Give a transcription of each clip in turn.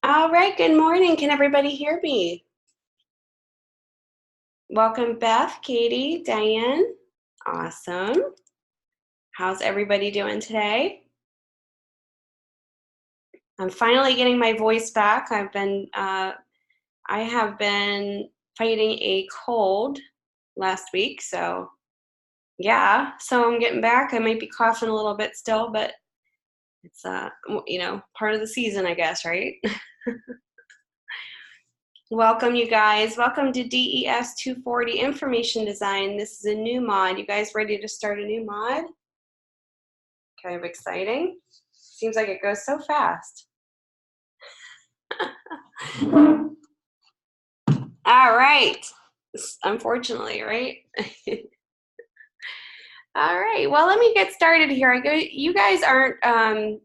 All right, good morning. Can everybody hear me? Welcome, Beth, Katie, Diane. Awesome. How's everybody doing today? I'm finally getting my voice back. I have been fighting a cold last week, so yeah. So I'm getting back. I might be coughing a little bit still, but it's part of the season, I guess, right? Welcome, you guys. Welcome to DES240 Information Design. This is a new mod. You guys ready to start a new mod? Kind of exciting. Seems like it goes so fast. All right. Unfortunately, right? All right. Well, let me get started here. You guys aren't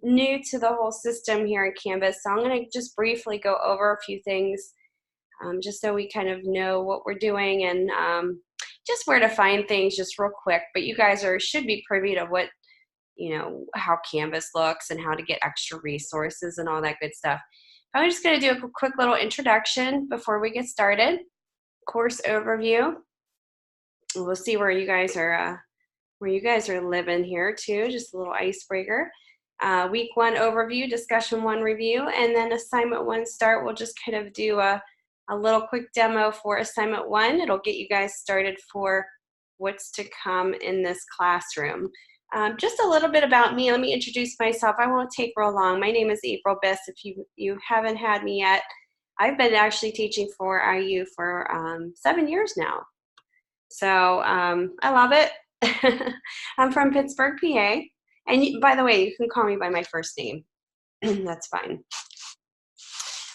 new to the whole system here in Canvas, so I'm going to just briefly go over a few things just so we kind of know what we're doing and just where to find things just real quick. But you guys should be privy to what, how Canvas looks and how to get extra resources and all that good stuff. I'm just going to do a quick little introduction before we get started. Course overview. We'll see where you guys are living here too. Just a little icebreaker. Week 1 overview, discussion 1 review, and then assignment 1 start. We'll just kind of do a little quick demo for assignment 1. It'll get you guys started for what's to come in this classroom. Just a little bit about me. Let me introduce myself. I won't take real long. My name is April Biss. If you haven't had me yet, I've been actually teaching for IU for 7 years now. So I love it. I'm from Pittsburgh, PA. And by the way, you can call me by my first name. That's fine.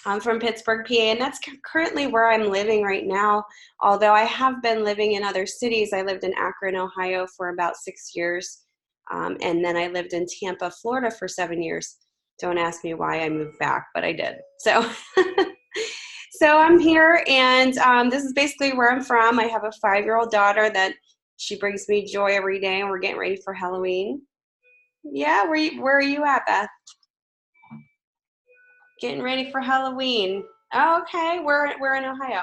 I'm from Pittsburgh, PA, and that's currently where I'm living right now. Although I have been living in other cities. I lived in Akron, Ohio for about 6 years. And then I lived in Tampa, Florida for 7 years. Don't ask me why I moved back, but I did. So, so I'm here, and this is basically where I'm from. I have a 5-year-old daughter that she brings me joy every day, and we're getting ready for Halloween. Yeah, where are you at, Beth? Getting ready for Halloween. Oh, okay, we're in Ohio.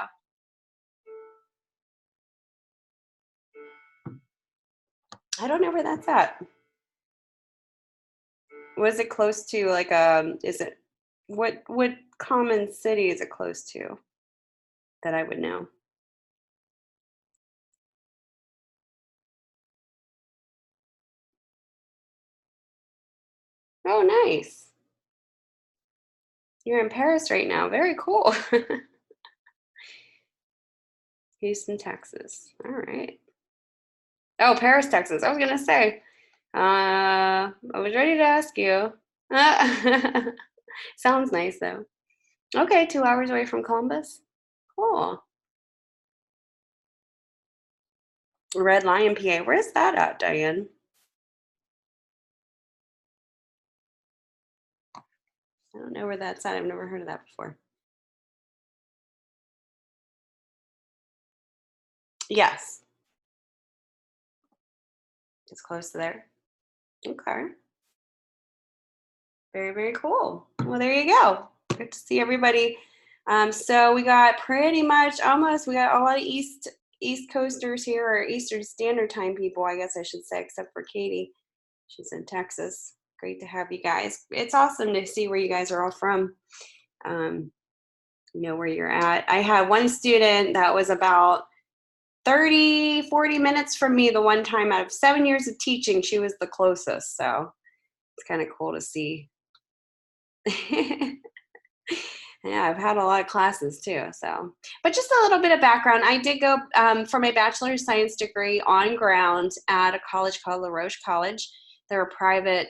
I don't know where that's at. Was it close to like is it what common city is it close to that I would know? Oh, nice. You're in Paris right now. Very cool. Houston, Texas. All right. Oh, Paris, Texas. I was gonna say. I was ready to ask you. Sounds nice though. Okay, 2 hours away from Columbus. Cool. Red Lion, PA. Where's that at, Diane? I don't know where that's at. I've never heard of that before. Yes. It's close to there. Okay. Very, very cool. Well, there you go. Good to see everybody. So we got pretty much we got a lot of East Coasters here, or Eastern Standard Time people, I guess I should say, except for Katie. She's in Texas. Great to have you guys. It's awesome to see where you guys are all from. Know where you're at. I had one student that was about 30-40 minutes from me the one time. Out of 7 years of teaching, she was the closest, so it's kind of cool to see. Yeah, I've had a lot of classes too. So, but just a little bit of background. I did go for my bachelor's science degree on ground at a college called La Roche College. They're a private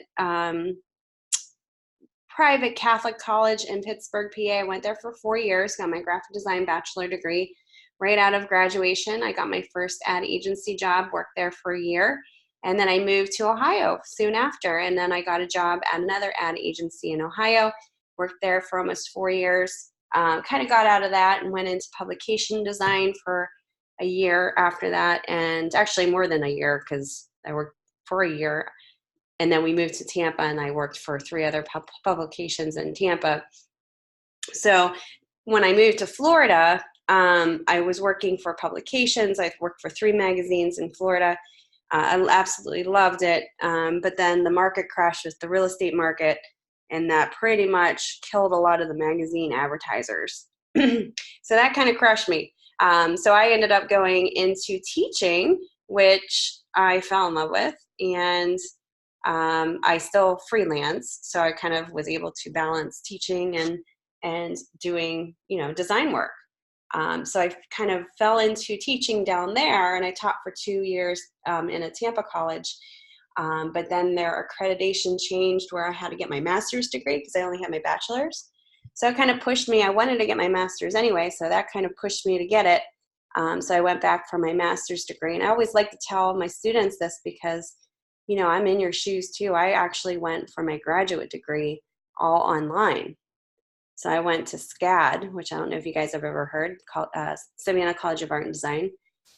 Catholic college in Pittsburgh, PA. I went there for 4 years, got my graphic design bachelor degree. Right out of graduation, I got my first ad agency job, worked there for a year, and then I moved to Ohio soon after. And then I got a job at another ad agency in Ohio, worked there for almost 4 years, kind of got out of that and went into publication design for a year after that, and actually more than a year because I worked for a year. And then we moved to Tampa, and I worked for 3 other publications in Tampa. So when I moved to Florida, I was working for publications. I worked for 3 magazines in Florida. I absolutely loved it. But then the market crashed with the real estate market, and that pretty much killed a lot of the magazine advertisers. So that kind of crushed me. So I ended up going into teaching, which I fell in love with, and I still freelance. So I kind of was able to balance teaching and doing, design work. So I kind of fell into teaching down there, and I taught for 2 years in a Tampa college. But then their accreditation changed where I had to get my master's degree because I only had my bachelor's. So it kind of pushed me. I wanted to get my master's anyway, so that kind of pushed me to get it. So I went back for my master's degree. And I always like to tell my students this because, I'm in your shoes too. I actually went for my graduate degree all online. So I went to SCAD, which I don't know if you guys have ever heard, called Savannah College of Art and Design.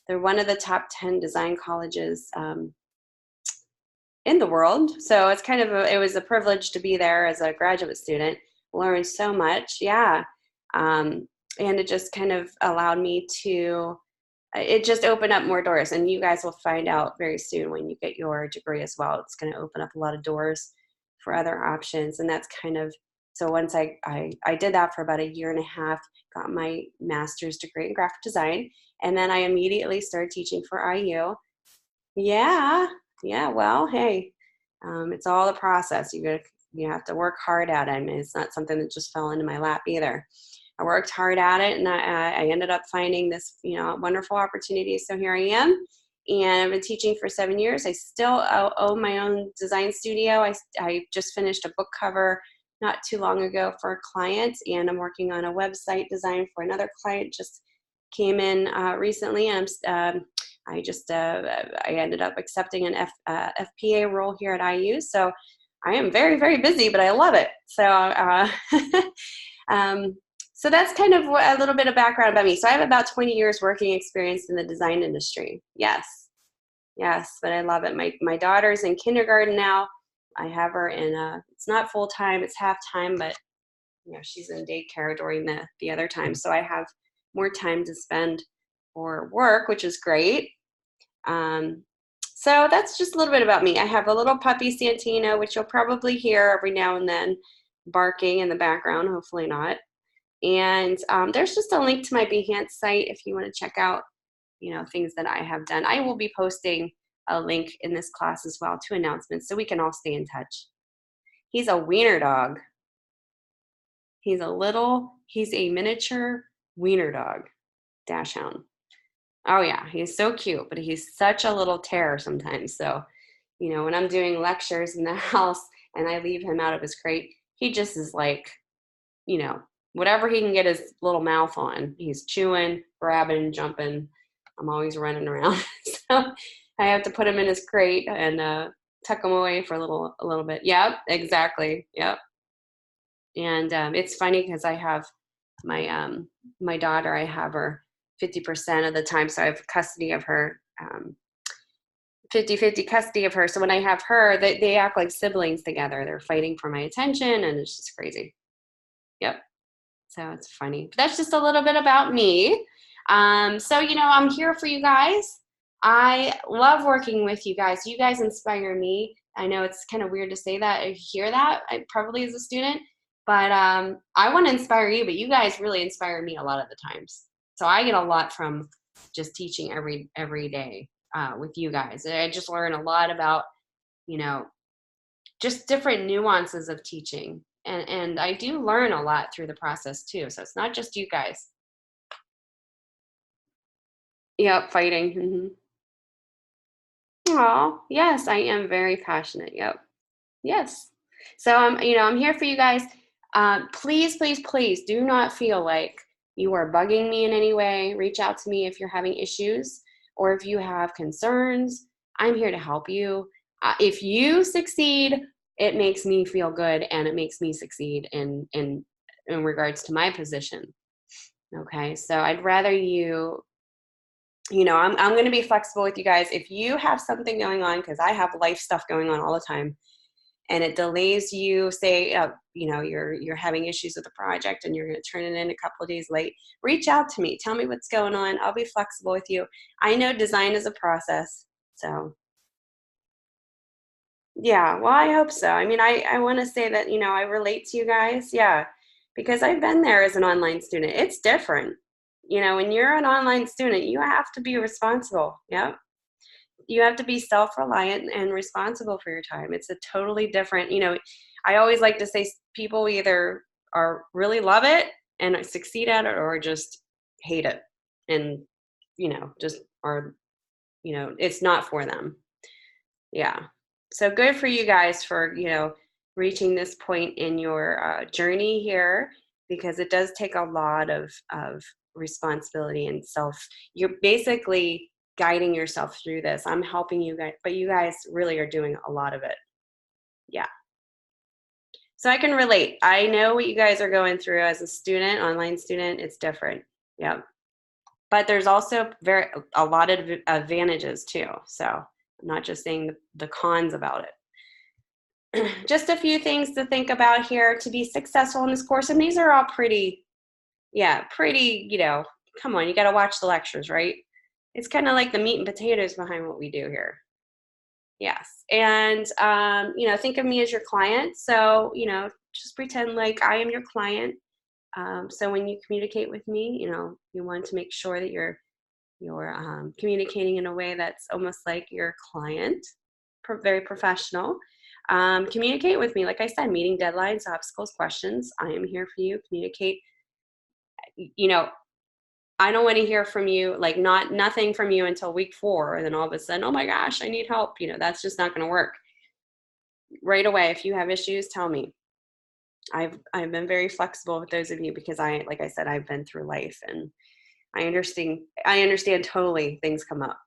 They're one of the top 10 design colleges in the world. So it's kind of it was a privilege to be there as a graduate student, learned so much. Yeah. And it just kind of allowed me to, it just opened up more doors. And you guys will find out very soon when you get your degree as well. It's going to open up a lot of doors for other options. And that's kind of, so once I did that for about 1.5 years, got my master's degree in graphic design, and then I immediately started teaching for IU. Yeah, well, hey, it's all a process. You have to work hard at it. I mean, it's not something that just fell into my lap either. I worked hard at it, and I ended up finding this, wonderful opportunity. So here I am, and I've been teaching for 7 years. I still own my own design studio. I just finished a book cover not too long ago for a client, and I'm working on a website design for another client. Just came in recently, and I ended up accepting an FPA role here at IU. So I am very, very busy, but I love it. So so that's kind of a little bit of background about me. So I have about 20 years working experience in the design industry. Yes, but I love it. My daughter's in kindergarten now. I have her in it's not full time, it's half time, but she's in daycare during the other time. So I have more time to spend for work, which is great. So that's just a little bit about me. I have a little puppy, Santino, which you'll probably hear every now and then barking in the background, hopefully not. And there's just a link to my Behance site if you want to check out, things that I have done. I will be posting a link in this class as well to announcements so we can all stay in touch. He's a wiener dog. He's a miniature wiener dog, dachshund. Oh yeah, he's so cute, but he's such a little terror sometimes. So, when I'm doing lectures in the house and I leave him out of his crate, he just is like, whatever he can get his little mouth on, he's chewing, grabbing, jumping. I'm always running around. So I have to put him in his crate and tuck him away for a little bit. Yep, exactly. Yep. And it's funny because I have my daughter, I have her 50% of the time, so I have custody of her, 50-50 custody of her. So when I have her, they act like siblings together. They're fighting for my attention, and it's just crazy. Yep. So it's funny. But that's just a little bit about me. So, I'm here for you guys. I love working with you guys. You guys inspire me. I know it's kind of weird to say that, or hear that, probably as a student, but I want to inspire you, but you guys really inspire me a lot of the times. So I get a lot from just teaching every day with you guys. I just learn a lot about, just different nuances of teaching. And I do learn a lot through the process too. So it's not just you guys. Yep, fighting. Mm-hmm. Oh, yes, I am very passionate. Yep. Yes. So I'm here for you guys. Please, please, please do not feel like you are bugging me in any way. Reach out to me if you're having issues or if you have concerns. I'm here to help you. If you succeed, it makes me feel good, and it makes me succeed in regards to my position. Okay, so I'd rather I'm going to be flexible with you guys. If you have something going on, because I have life stuff going on all the time, and it delays you, say, you know, you're having issues with the project and you're going to turn it in a couple of days late, reach out to me. Tell me what's going on. I'll be flexible with you. I know design is a process. So yeah, well, I hope so. I mean, I want to say that, you know, I relate to you guys. Yeah, because I've been there as an online student. It's different. You know, when you're an online student, you have to be responsible. Yep. You have to be self-reliant and responsible for your time. It's a totally different, you know, I always like to say people either are really love it and succeed at it or just hate it. And, you know, just are, you know, it's not for them. Yeah. So good for you guys for, you know, reaching this point in your journey here, because it does take a lot of responsibility and self. You're basically guiding yourself through this. I'm helping you guys, but you guys really are doing a lot of it. Yeah. So I can relate. I know what you guys are going through as a student, online student. It's different. Yeah. But there's also a lot of advantages too. So I'm not just saying the cons about it. Just a few things to think about here to be successful in this course. And these are all pretty, yeah, pretty, you know, come on, you got to watch the lectures, right? It's kind of like the meat and potatoes behind what we do here. Yes. And, you know, think of me as your client. So, you know, just pretend like I am your client. So when you communicate with me, you know, you want to make sure that you're communicating in a way that's almost like your client, very professional. Communicate with me, like I said, meeting deadlines, obstacles, questions. I am here for you. Communicate. You know, I don't want to hear from you, like nothing from you until week 4, and then all of a sudden, oh my gosh, I need help. You know, that's just not going to work. Right away, if you have issues, tell me. I've been very flexible with those of you because like I said, I've been through life and I understand totally things come up.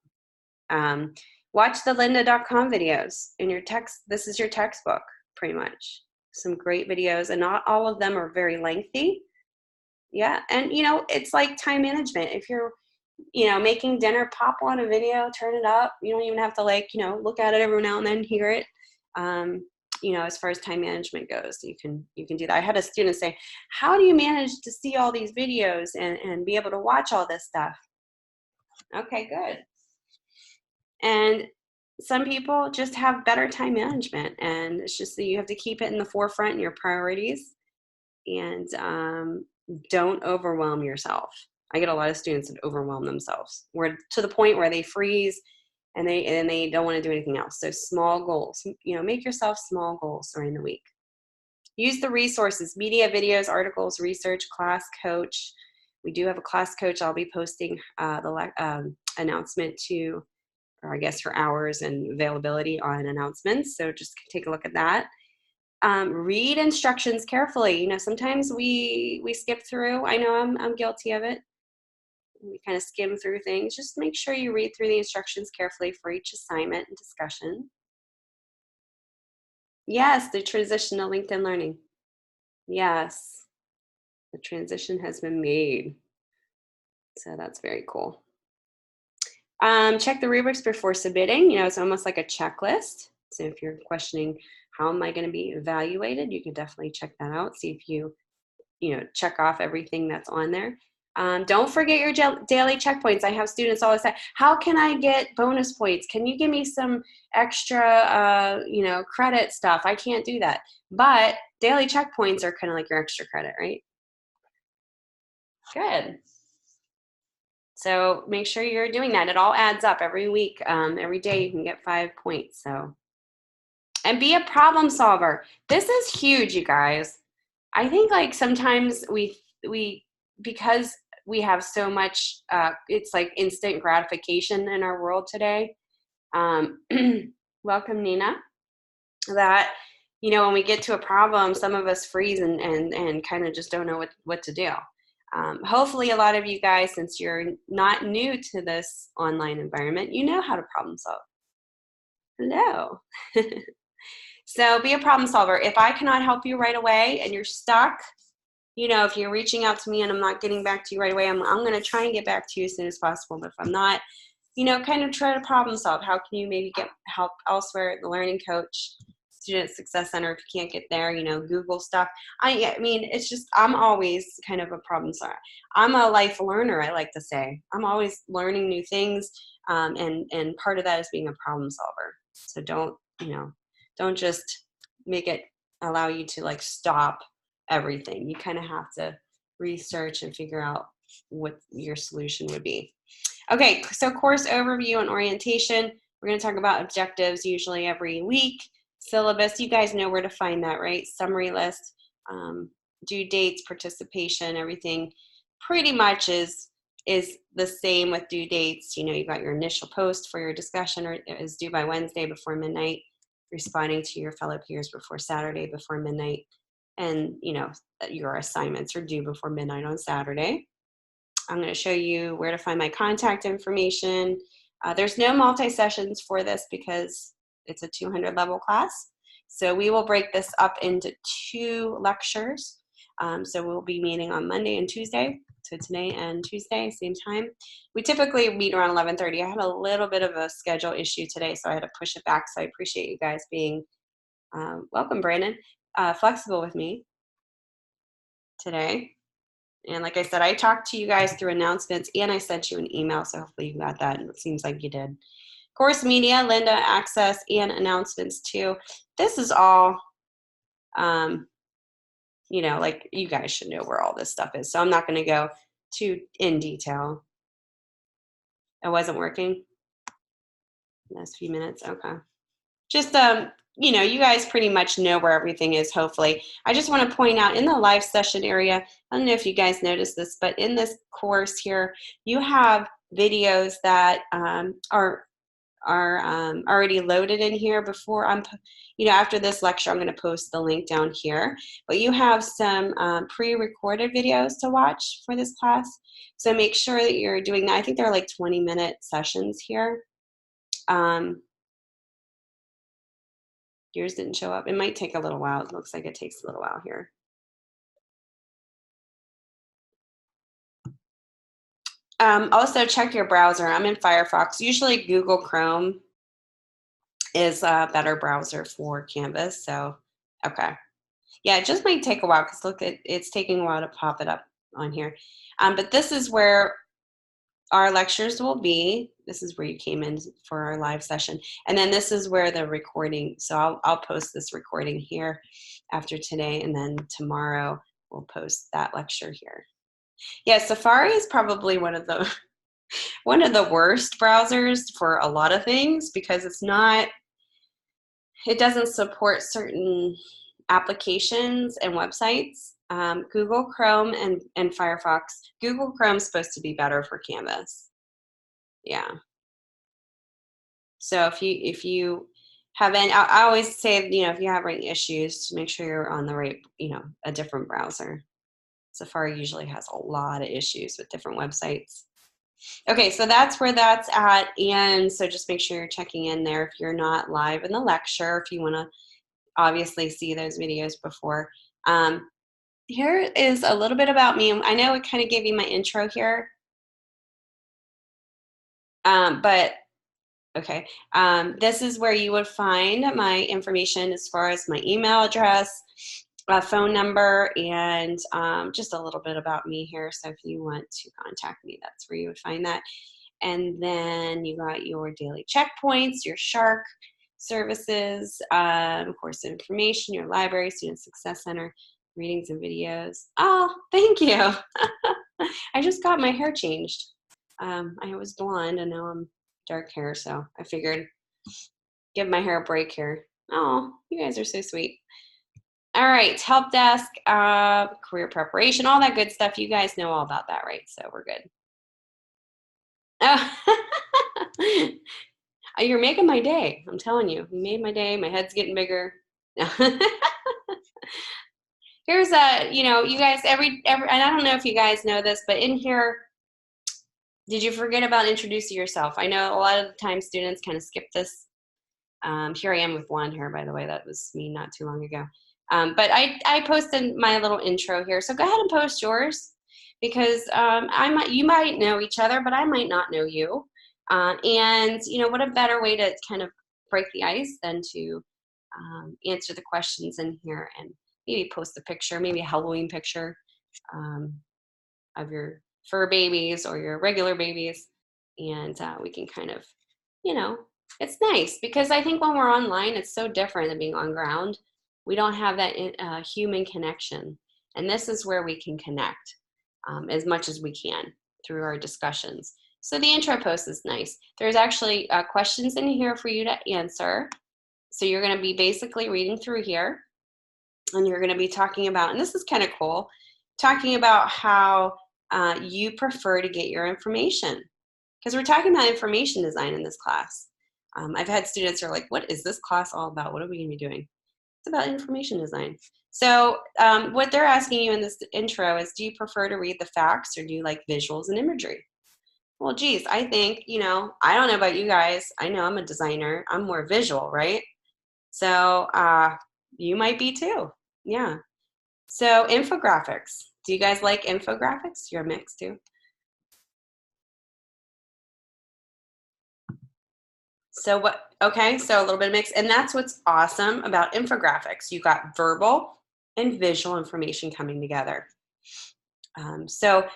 Watch the lynda.com videos in your text. This is your textbook, pretty much. Some great videos, and not all of them are very lengthy. Yeah, and you know, it's like time management. If you're, you know, making dinner, pop on a video, turn it up. You don't even have to, like, you know, look at it every now and then, hear it. You know, as far as time management goes, you can do that. I had a student say, how do you manage to see all these videos and be able to watch all this stuff? Okay, good. And some people just have better time management, and it's just that you have to keep it in the forefront in your priorities, and don't overwhelm yourself. I get a lot of students that overwhelm themselves, where to the point where they freeze and they don't want to do anything else. So small goals, you know, make yourself small goals during the week. Use the resources, media, videos, articles, research, class coach. We do have a class coach. I'll be posting the announcement to, or I guess her hours and availability on announcements. So just take a look at that. Read instructions carefully. You know, sometimes we skip through. I know I'm guilty of it. We kind of skim through things. Just make sure you read through the instructions carefully for each assignment and discussion. Yes, the transition to LinkedIn Learning. Yes, the transition has been made. So that's very cool. Check the rubrics before submitting. You know, it's almost like a checklist. So if you're questioning, how am I going to be evaluated? You can definitely check that out. See if you know, check off everything that's on there. Don't forget your daily checkpoints. I have students always say, how can I get bonus points? Can you give me some extra, you know, credit stuff? I can't do that. But daily checkpoints are kind of like your extra credit, right? Good. So make sure you're doing that. It all adds up every week. Every day you can get 5 points. So, and be a problem solver. This is huge, you guys. I think like sometimes we because we have so much, it's like instant gratification in our world today. Welcome, Nina. That, you know, when we get to a problem, some of us freeze and kind of just don't know what to do. Hopefully a lot of you guys, since you're not new to this online environment, you know how to problem solve. Hello. So be a problem solver. If I cannot help you right away and you're stuck, you know, if you're reaching out to me and I'm not getting back to you right away, I'm going to try and get back to you as soon as possible. But if I'm not, you know, kind of try to problem solve. How can you maybe get help elsewhere, the learning coach, Student Success Center if you can't get there, you know, Google stuff. I mean, it's just, I'm always kind of a problem solver. I'm a life learner, I like to say. I'm always learning new things, and part of that is being a problem solver. So don't, you know, don't just make it allow you to like stop everything. You kind of have to research and figure out what your solution would be. Okay, so course overview and orientation. We're going to talk about objectives usually every week. Syllabus, you guys know where to find that, right? Summary list, due dates, participation, everything pretty much is the same with due dates. You know, you got your initial post for your discussion or is due by Wednesday before midnight, responding to your fellow peers before Saturday before midnight, and you know, your assignments are due before midnight on Saturday. I'm going to show you where to find my contact information. There's no multi-sessions for this because it's a 200 level class. So we will break this up into 2 lectures. So we'll be meeting on Monday and Tuesday. So today and Tuesday, same time. We typically meet around 11:30. I had a little bit of a schedule issue today, so I had to push it back. So I appreciate you guys being, welcome Brandon, flexible with me today. And like I said, I talked to you guys through announcements and I sent you an email, so hopefully you got that, and it seems like you did. Course media, Linda, access, and announcements too. This is all, you know, like you guys should know where all this stuff is, so I'm not going to go too in detail. It wasn't working? Last few minutes, okay. Just, you know, you guys pretty much know where everything is, hopefully. I just want to point out in the live session area, I don't know if you guys noticed this, but in this course here, you have videos that are already loaded in here before you know, after this lecture, I'm going to post the link down here. But you have some pre-recorded videos to watch for this class. So make sure that you're doing that. I think they're like 20-minute sessions here. Yours didn't show up. It might take a little while. It looks like it takes a little while here. Also, check your browser. I'm in Firefox. Usually Google Chrome is a better browser for Canvas. So, okay. Yeah, it just might take a while because look, it's taking a while to pop it up on here. But this is where our lectures will be. This is where you came in for our live session. And then this is where the recording, so I'll post this recording here after today, and then tomorrow we'll post that lecture here. Yeah, Safari is probably one of the worst browsers for a lot of things because it doesn't support certain applications and websites. Google Chrome and Firefox. Google Chrome's supposed to be better for Canvas. Yeah. So if you have any, I always say, you know, if you have any issues, make sure you're on the right, you know, a different browser. Safari usually has a lot of issues with different websites. Okay, so that's where that's at, and so just make sure you're checking in there if you're not live in the lecture, if you want to obviously see those videos before. Here is a little bit about me. I know it kind of gave you my intro here, but okay. This is where you would find my information as far as my email address, phone number, and just a little bit about me here. So if you want to contact me, that's where you would find that. And then you got your daily checkpoints, your Shark services, course information, your library, Student Success Center, readings and videos. Oh, thank you. I just got my hair changed. I was blonde and now I'm dark hair, so I figured give my hair a break here. Oh, you guys are so sweet. All right, help desk, career preparation, all that good stuff. You guys know all about that, right? So we're good. Oh. You're making my day. I'm telling you, you made my day. My head's getting bigger. Here's you know, you guys, every, and I don't know if you guys know this, but in here, did you forget about introducing yourself? I know a lot of the time students kind of skip this. Here I am with blonde hair, by the way. That was me not too long ago. But I posted my little intro here, so go ahead and post yours because you might know each other, but I might not know you. And you know, what a better way to kind of break the ice than to answer the questions in here and maybe post a picture, maybe a Halloween picture of your fur babies or your regular babies. And we can kind of, you know, it's nice because I think when we're online, it's so different than being on ground. We don't have that human connection. And this is where we can connect as much as we can through our discussions. So the intro post is nice. There's actually questions in here for you to answer. So you're going to be basically reading through here and you're going to be talking about, and this is kind of cool, talking about how you prefer to get your information. Because we're talking about information design in this class. I've had students who are like, what is this class all about? What are we going to be doing? It's about information design. So what they're asking you in this intro is, do you prefer to read the facts or do you like visuals and imagery? Well, geez, I think, I don't know about you guys. I know I'm a designer. I'm more visual, right? So you might be too. Yeah. So infographics. Do you guys like infographics? You're a mix too. So so a little bit of mix. And that's what's awesome about infographics. You got verbal and visual information coming together. So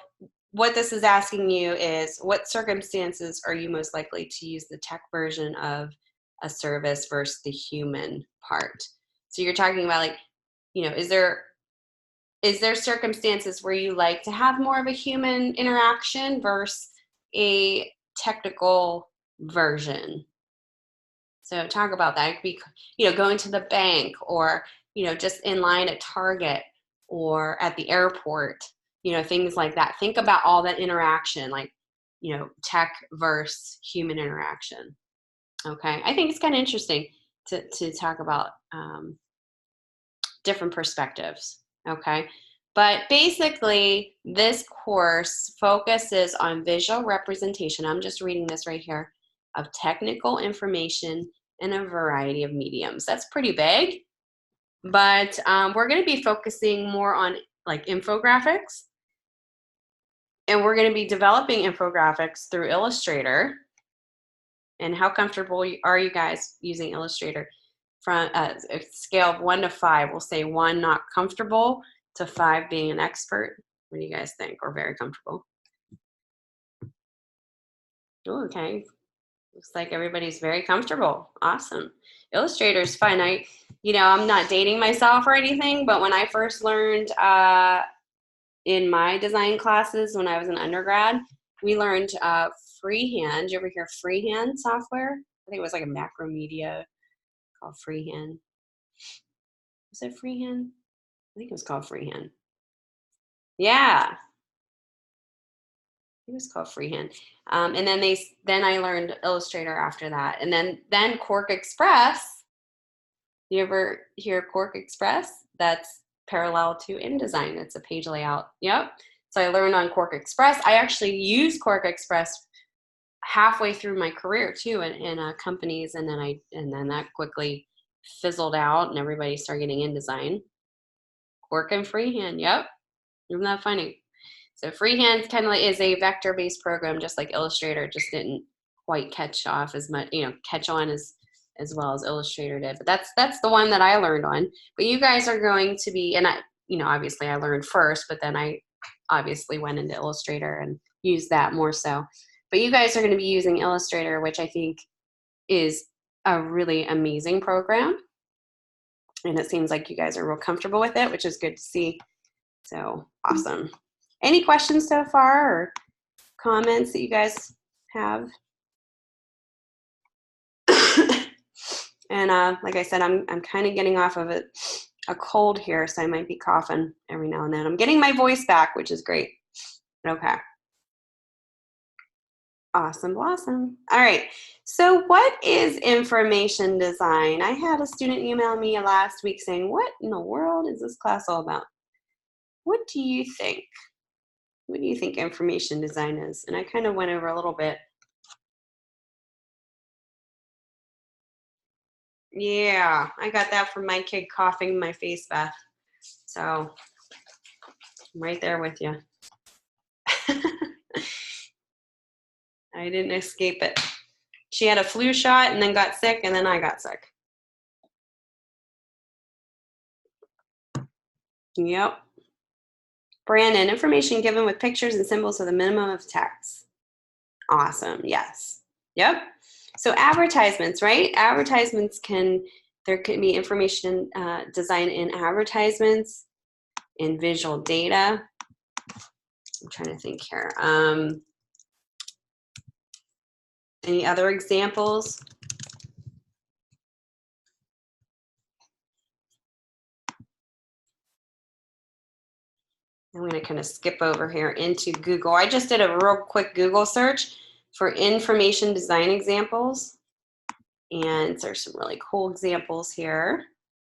what this is asking you is, what circumstances are you most likely to use the tech version of a service versus the human part? So you're talking about like, is there circumstances where you like to have more of a human interaction versus a technical version? So talk about that. It could be, going to the bank or, just in line at Target or at the airport, things like that. Think about all that interaction, like, tech versus human interaction. Okay. I think it's kind of interesting to talk about different perspectives. Okay. But basically, this course focuses on visual representation. I'm just reading this right here, of technical information in a variety of mediums. That's pretty big, but we're going to be focusing more on like infographics, and we're going to be developing infographics through Illustrator. And how comfortable are you guys using Illustrator? From a scale of 1 to 5, we'll say 1 not comfortable to 5 being an expert. What do you guys think? Or very comfortable? Oh, okay. Looks like everybody's very comfortable. Awesome. Illustrator is fun. I'm not dating myself or anything, but when I first learned in my design classes when I was an undergrad, we learned freehand. Did you ever hear freehand software? I think it was like a Macromedia called freehand. Was it freehand? I think it was called freehand. Yeah. It was called freehand. And then I learned Illustrator after that. And then Quark Express. You ever hear Quark Express? That's parallel to InDesign. It's a page layout. Yep. So I learned on Quark Express. I actually used Quark Express halfway through my career too in companies, and then that quickly fizzled out, and everybody started getting InDesign. Quark and freehand. Yep. Isn't that funny? So freehand kind of is a vector-based program, just like Illustrator. Just didn't quite catch off as much, catch on as well as Illustrator did. But that's the one that I learned on. But you guys are going to be, and obviously I learned first, but then I obviously went into Illustrator and used that more so. But you guys are going to be using Illustrator, which I think is a really amazing program. And it seems like you guys are real comfortable with it, which is good to see. So awesome. Any questions so far or comments that you guys have? And like I said, I'm kind of getting off of a cold here, so I might be coughing every now and then. I'm getting my voice back, which is great. Okay. Awesome blossom. All right. So what is information design? I had a student email me last week saying, what in the world is this class all about? What do you think? What do you think information design is? And I kind of went over a little bit. Yeah, I got that from my kid coughing in my face, Beth. So I'm right there with you. I didn't escape it. She had a flu shot and then got sick, and then I got sick. Yep. Brandon, information given with pictures and symbols with a minimum of text. Awesome. Yes. Yep. So advertisements, right? Advertisements there can be information design in advertisements, in visual data. I'm trying to think here. Any other examples? I'm going to kind of skip over here into Google. I just did a real quick Google search for information design examples. And there's some really cool examples here.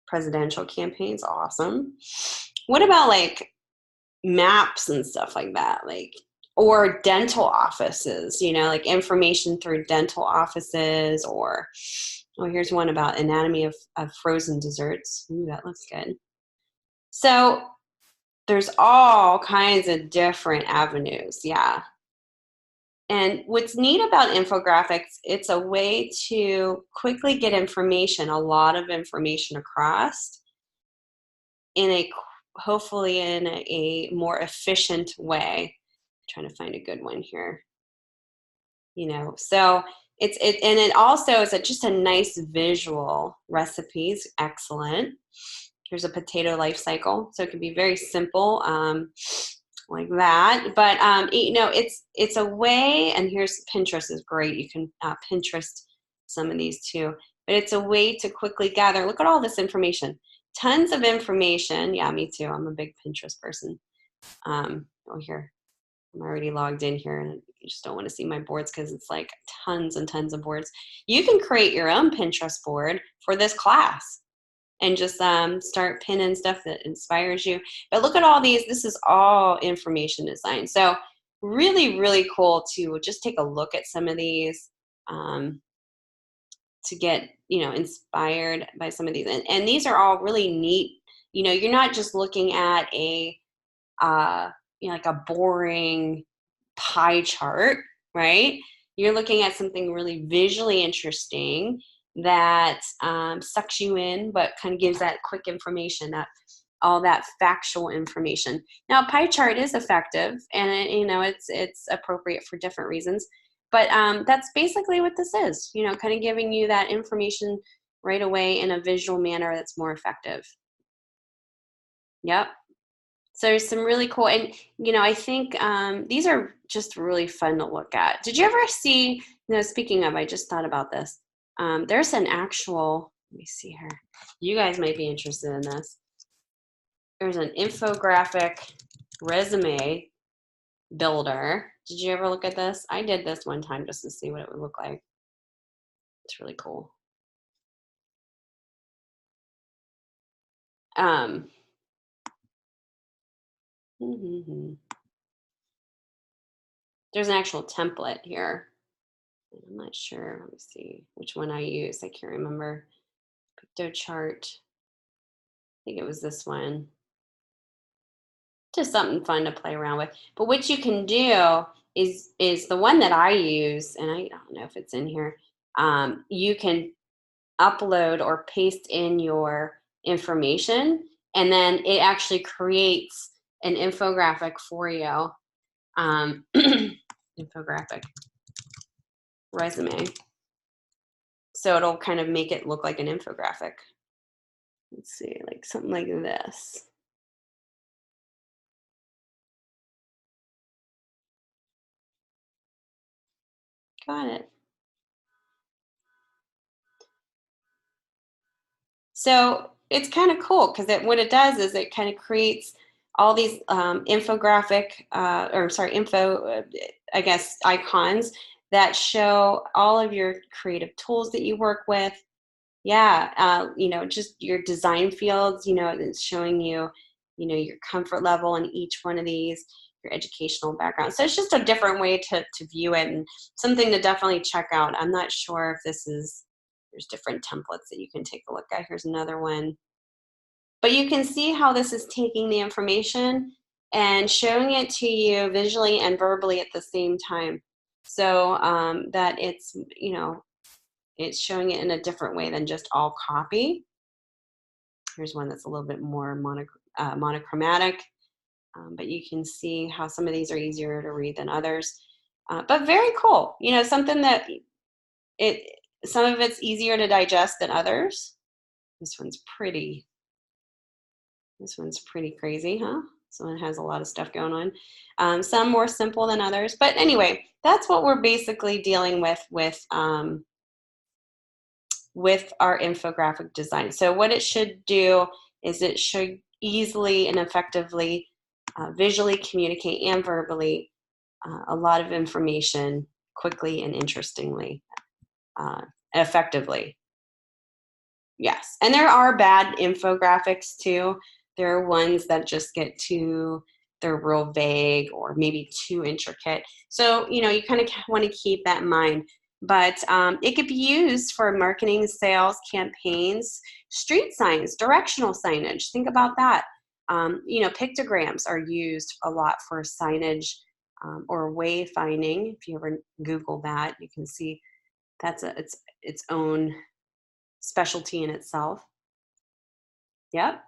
Presidential campaigns, awesome. What about like maps and stuff like that? Like, or dental offices, you know, like information through dental offices, or, oh, here's one about anatomy of frozen desserts. Ooh, that looks good. So there's all kinds of different avenues, yeah. And what's neat about infographics, it's a way to quickly get information, a lot of information across hopefully in a more efficient way. I'm trying to find a good one here. You know, so and it also is just a nice visual. Recipes, excellent. Here's a potato life cycle, so it can be very simple. Like that, but you know, it's a way. And here's Pinterest is great. You can Pinterest some of these too, but it's a way to quickly gather. Look at all this information, tons of information. Yeah, me too. I'm a big Pinterest person. Oh, here, I'm already logged in here, and you just don't want to see my boards because it's like tons and tons of boards. You can create your own Pinterest board for this class and just start pinning stuff that inspires you. But look at all these. This is all information design. So really, really cool to just take a look at some of these to get, you know, inspired by some of these. And these are all really neat. You know, you're not just looking at you know, like a boring pie chart, right? You're looking at something really visually interesting that sucks you in, but kind of gives that quick information, that all that factual information. Now, a pie chart is effective, and you know, it's appropriate for different reasons. But that's basically what this is. You know, kind of giving you that information right away in a visual manner that's more effective. Yep. So there's some really cool, and you know, I think these are just really fun to look at. Did you ever see? You know, speaking of, I just thought about this. There's an actual. Let me see here. You guys might be interested in this. There's an infographic resume builder. Did you ever look at this? I did this one time just to see what it would look like. It's really cool. Um, There's an actual template here. I'm not sure. Let me see which one I use. I can't remember. Picto chart. I think it was this one. Just something fun to play around with. But what you can do is the one that I use, and I don't know if it's in here. You can upload or paste in your information, and then it actually creates an infographic for you. Infographic resume. So it'll kind of make it look like an infographic. Let's see, like something like this. Got it. So it's kind of cool because what it does is it kind of creates all these I guess, icons that show all of your creative tools that you work with. Yeah, you know, just your design fields, you know, it's showing you, you know, your comfort level in each one of these, your educational background. So it's just a different way to view it, and something to definitely check out. I'm not sure if there's different templates that you can take a look at. Here's another one. But you can see how this is taking the information and showing it to you visually and verbally at the same time. So that it's, you know, it's showing it in a different way than just all copy. Here's one that's a little bit more monochromatic, but you can see how some of these are easier to read than others. But very cool, you know, something that some of it's easier to digest than others. This one's pretty crazy, huh? So it has a lot of stuff going on. Some more simple than others. But anyway, that's what we're basically dealing with our infographic design. So what it should do is it should easily and effectively visually communicate and verbally a lot of information quickly and interestingly, effectively. Yes, and there are bad infographics too. There are ones that just they're real vague or maybe too intricate. So, you know, you kind of want to keep that in mind. But it could be used for marketing, sales, campaigns, street signs, directional signage. Think about that. You know, pictograms are used a lot for signage or wayfinding. If you ever Google that, you can see that's its own specialty in itself. Yep.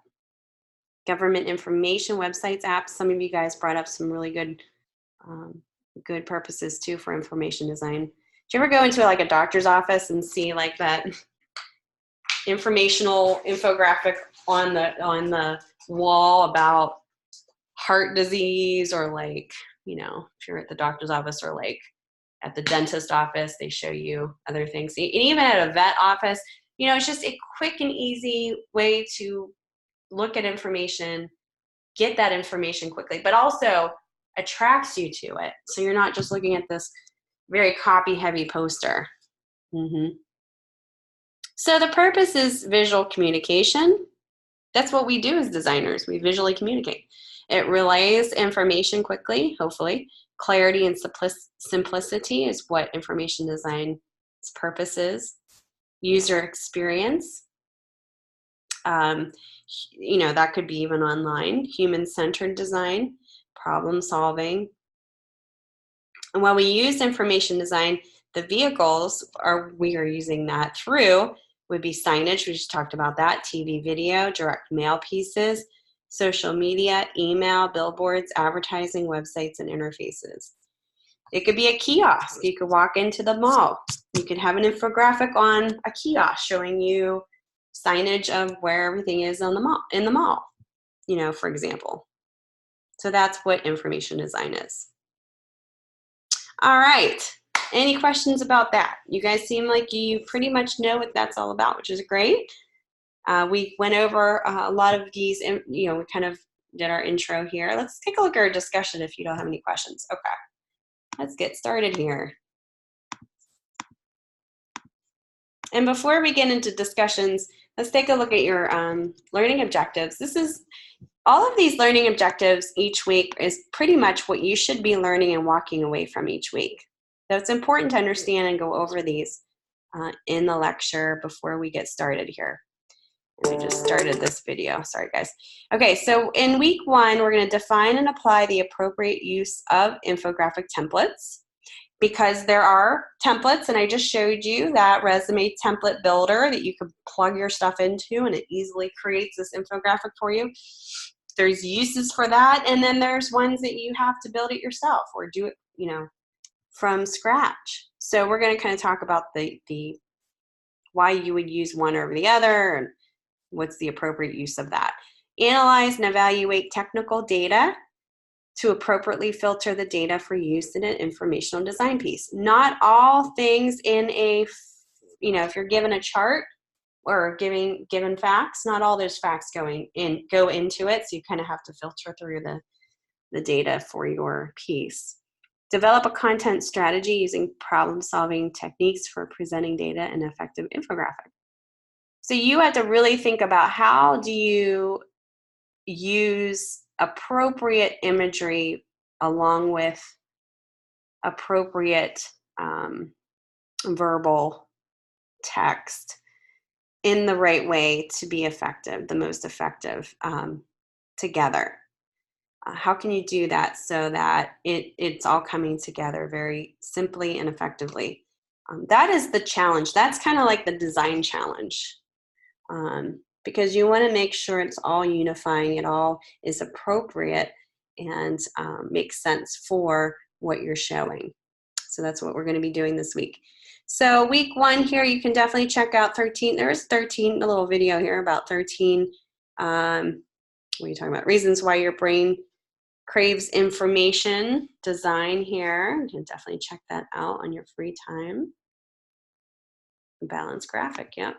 Government information, websites, apps. Some of you guys brought up some really good purposes too for information design. Do you ever go into like a doctor's office and see like that informational infographic on the wall about heart disease, or like, you know, if you're at the doctor's office or like at the dentist office, they show you other things. And even at a vet office, you know, it's just a quick and easy way to look at information, get that information quickly, but also attracts you to it. So you're not just looking at this very copy heavy poster. So the purpose is visual communication. That's what we do as designers. We visually communicate. It relays information quickly, hopefully. Clarity and simplicity is what information design's purpose is. User experience. You know, that could be even online. Human-centered design, problem solving. And when we use information design, the vehicles we are using that through would be signage, we just talked about that, TV, video, direct mail pieces, social media, email, billboards, advertising, websites, and interfaces. It could be a kiosk. You could walk into the mall. You could have an infographic on a kiosk showing you signage of where everything is in the mall, you know, for example. So that's what information design is. All right. Any questions about that? You guys seem like you pretty much know what that's all about, which is great. We went over a lot of these, you know, we kind of did our intro here. Let's take a look at our discussion if you don't have any questions. Okay, let's get started here. And before we get into discussions, let's take a look at your learning objectives. All of these learning objectives each week is pretty much what you should be learning and walking away from each week. So it's important to understand and go over these in the lecture before we get started here. We just started this video. Sorry, guys. Okay, so in week 1, we're going to define and apply the appropriate use of infographic templates, because there are templates, and I just showed you that resume template builder that you can plug your stuff into, and it easily creates this infographic for you. There's uses for that, and then there's ones that you have to build it yourself or do it, you know, from scratch. So we're going to kind of talk about the why you would use one over the other and what's the appropriate use of that. Analyze and evaluate technical data to appropriately filter the data for use in an informational design piece. Not all things in a, you know, if you're given a chart or given facts, not all those facts go into it. So you kind of have to filter through the data for your piece. Develop a content strategy using problem-solving techniques for presenting data in an effective infographic. So you have to really think about, how do you use appropriate imagery along with appropriate verbal text in the right way to be effective, the most effective together. How can you do that so that it's all coming together very simply and effectively? That is the challenge. That's kind of like the design challenge. because you want to make sure it's all unifying, it all is appropriate and makes sense for what you're showing. So that's what we're going to be doing this week. So week 1 here, you can definitely check out 13. There's 13, a little video here about 13, what are you talking about? Reasons why your brain craves information. Design here. You can definitely check that out on your free time. Balanced graphic, yep.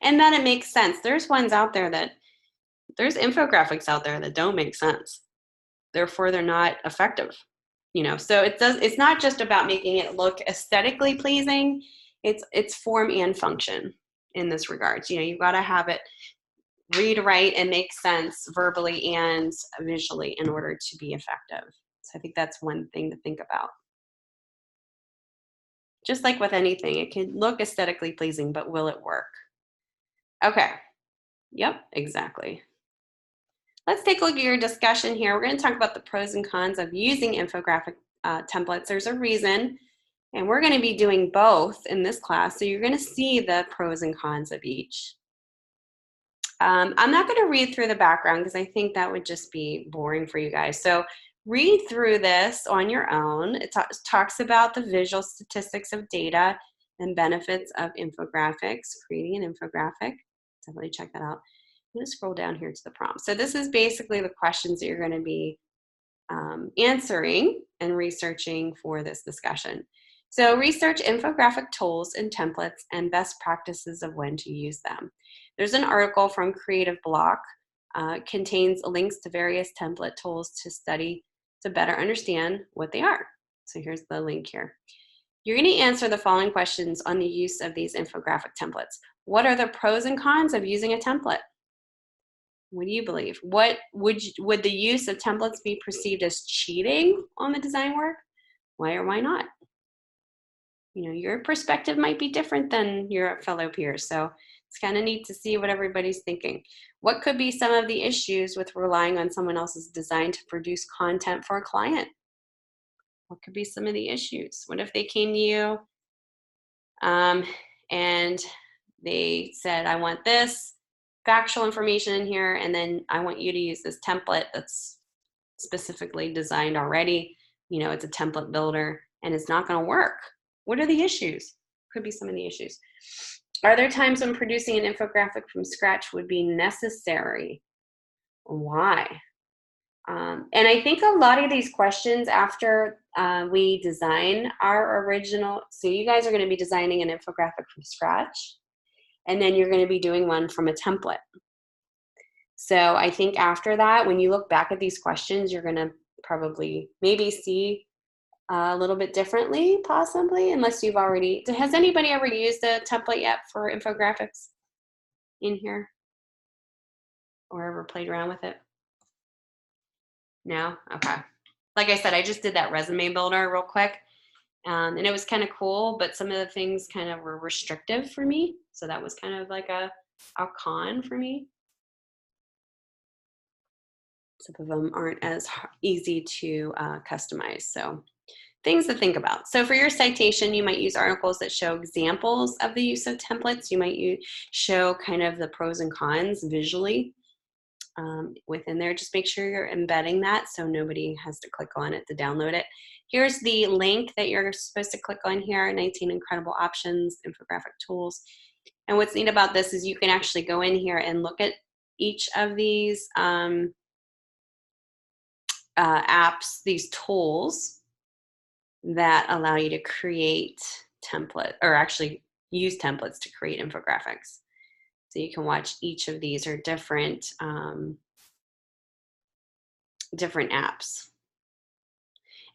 And then it makes sense. There's ones out there there's infographics out there that don't make sense. Therefore, they're not effective. So it's not just about making it look aesthetically pleasing. It's form and function in this regards. You've got to have it read, write, and make sense verbally and visually in order to be effective. So I think that's one thing to think about. Just like with anything, it can look aesthetically pleasing, but will it work? Okay. Yep, exactly. Let's take a look at your discussion here. We're going to talk about the pros and cons of using infographic templates. There's a reason, and we're going to be doing both in this class, so you're going to see the pros and cons of each. I'm not going to read through the background because I think that would just be boring for you guys. So read through this on your own. It talks about the visual statistics of data and benefits of infographics, creating an infographic. Definitely check that out. I'm going to scroll down here to the prompt. So this is basically the questions that you're going to be answering and researching for this discussion. So research infographic tools and templates and best practices of when to use them. There's an article from Creative Block, contains links to various template tools to study to better understand what they are. So here's the link here. You're going to answer the following questions on the use of these infographic templates. What are the pros and cons of using a template? What do you believe? What would the use of templates be perceived as cheating on the design work? Why or why not? Your perspective might be different than your fellow peers, so it's kind of neat to see what everybody's thinking. What could be some of the issues with relying on someone else's design to produce content for a client? What could be some of the issues? What if they came to you and they said, I want this factual information in here, and then I want you to use this template that's specifically designed already. It's a template builder, and it's not going to work. What are the issues? Could be some of the issues. Are there times when producing an infographic from scratch would be necessary? Why? And I think a lot of these questions after we design our original, so you guys are going to be designing an infographic from scratch, and then you're going to be doing one from a template. So I think after that, when you look back at these questions, you're going to probably maybe see a little bit differently, possibly, unless you've already, has anybody ever used a template yet for infographics in here? Or ever played around with it? No? Okay. Like I said, I just did that resume builder real quick, and it was kind of cool, but some of the things kind of were restrictive for me. So that was kind of like a con for me. Some of them aren't as easy to customize. So things to think about. So for your citation, you might use articles that show examples of the use of templates. You might show kind of the pros and cons visually within there. Just make sure you're embedding that so nobody has to click on it to download it. Here's the link that you're supposed to click on here, 19 incredible options, infographic tools. And what's neat about this is you can actually go in here and look at each of these apps, these tools that allow you to create template, or actually use templates to create infographics. So you can watch each of these are different different apps.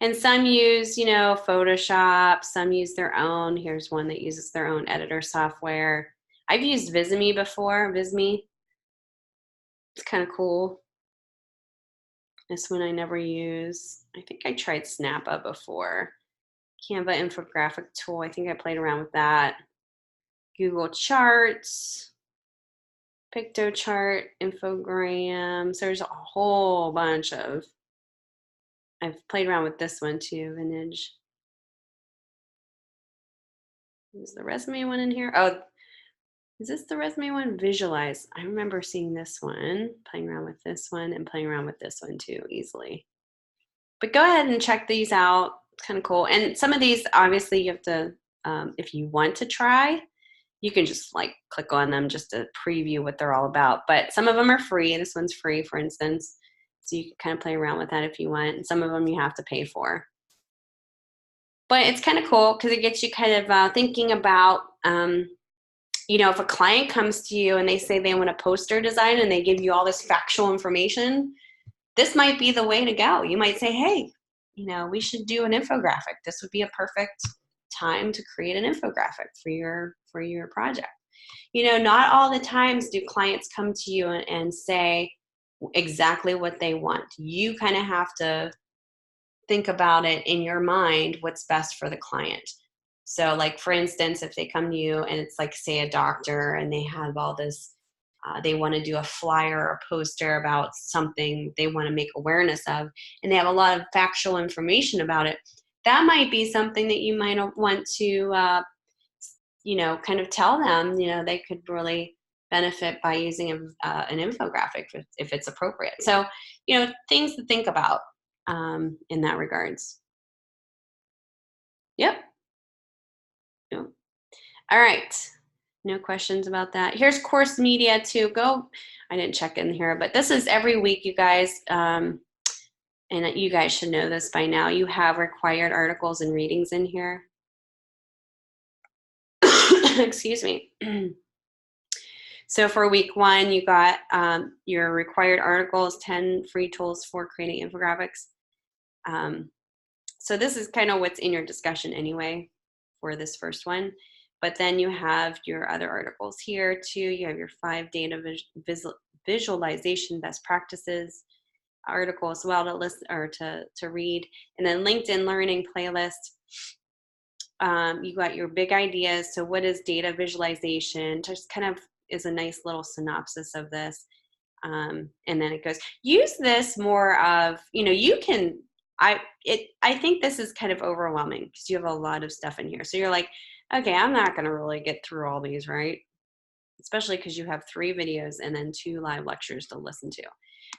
And some use, Photoshop, some use their own. Here's one that uses their own editor software. I've used Visme before, Visme. It's kind of cool. This one I never use. I think I tried Snappa before. Canva infographic tool, I think I played around with that. Google Charts, PictoChart, Infograms. There's a whole bunch of, I've played around with this one too, Vintage. Is the resume one in here? Oh, Is this the resume one? Visualize. I remember seeing this one, playing around with this one, and playing around with this one too easily. But go ahead and check these out. It's kind of cool. And some of these, obviously, you have to, if you want to try, you can just like click on them just to preview what they're all about. But some of them are free. This one's free, for instance. So you can kind of play around with that if you want. And some of them you have to pay for. But it's kind of cool because it gets you kind of thinking about, you know, if a client comes to you and they say they want a poster design and they give you all this factual information, this might be the way to go. You might say, hey, you know, we should do an infographic. This would be a perfect time to create an infographic for your project. You know, not all the times do clients come to you and say exactly what they want. You kind of have to think about it in your mind, what's best for the client. So like, for instance, if they come to you and it's like, say, a doctor and they have all this, they want to do a flyer or poster about something they want to make awareness of, and they have a lot of factual information about it, that might be something that you might want to, you know, kind of tell them, you know, they could really benefit by using an infographic if it's appropriate. So, you know, things to think about in that regards. Yep. Yep. All right. No questions about that. Here's course media too. I didn't check in here, but this is every week, you guys. And you guys should know this by now. You have required articles and readings in here. Excuse me. So for week 1, you got your required articles, 10 free tools for creating infographics. So this is kind of what's in your discussion anyway for this first one. But then you have your other articles here too. You have your 5 data visualization best practices article as well to listen or to read. And then LinkedIn Learning playlist. You got your big ideas. So what is data visualization? Just kind of is a nice little synopsis of this. And then it goes, use this more of, you know, you can, I think this is kind of overwhelming because you have a lot of stuff in here. So you're like, okay, I'm not going to really get through all these, right? Especially because you have 3 videos and then 2 live lectures to listen to.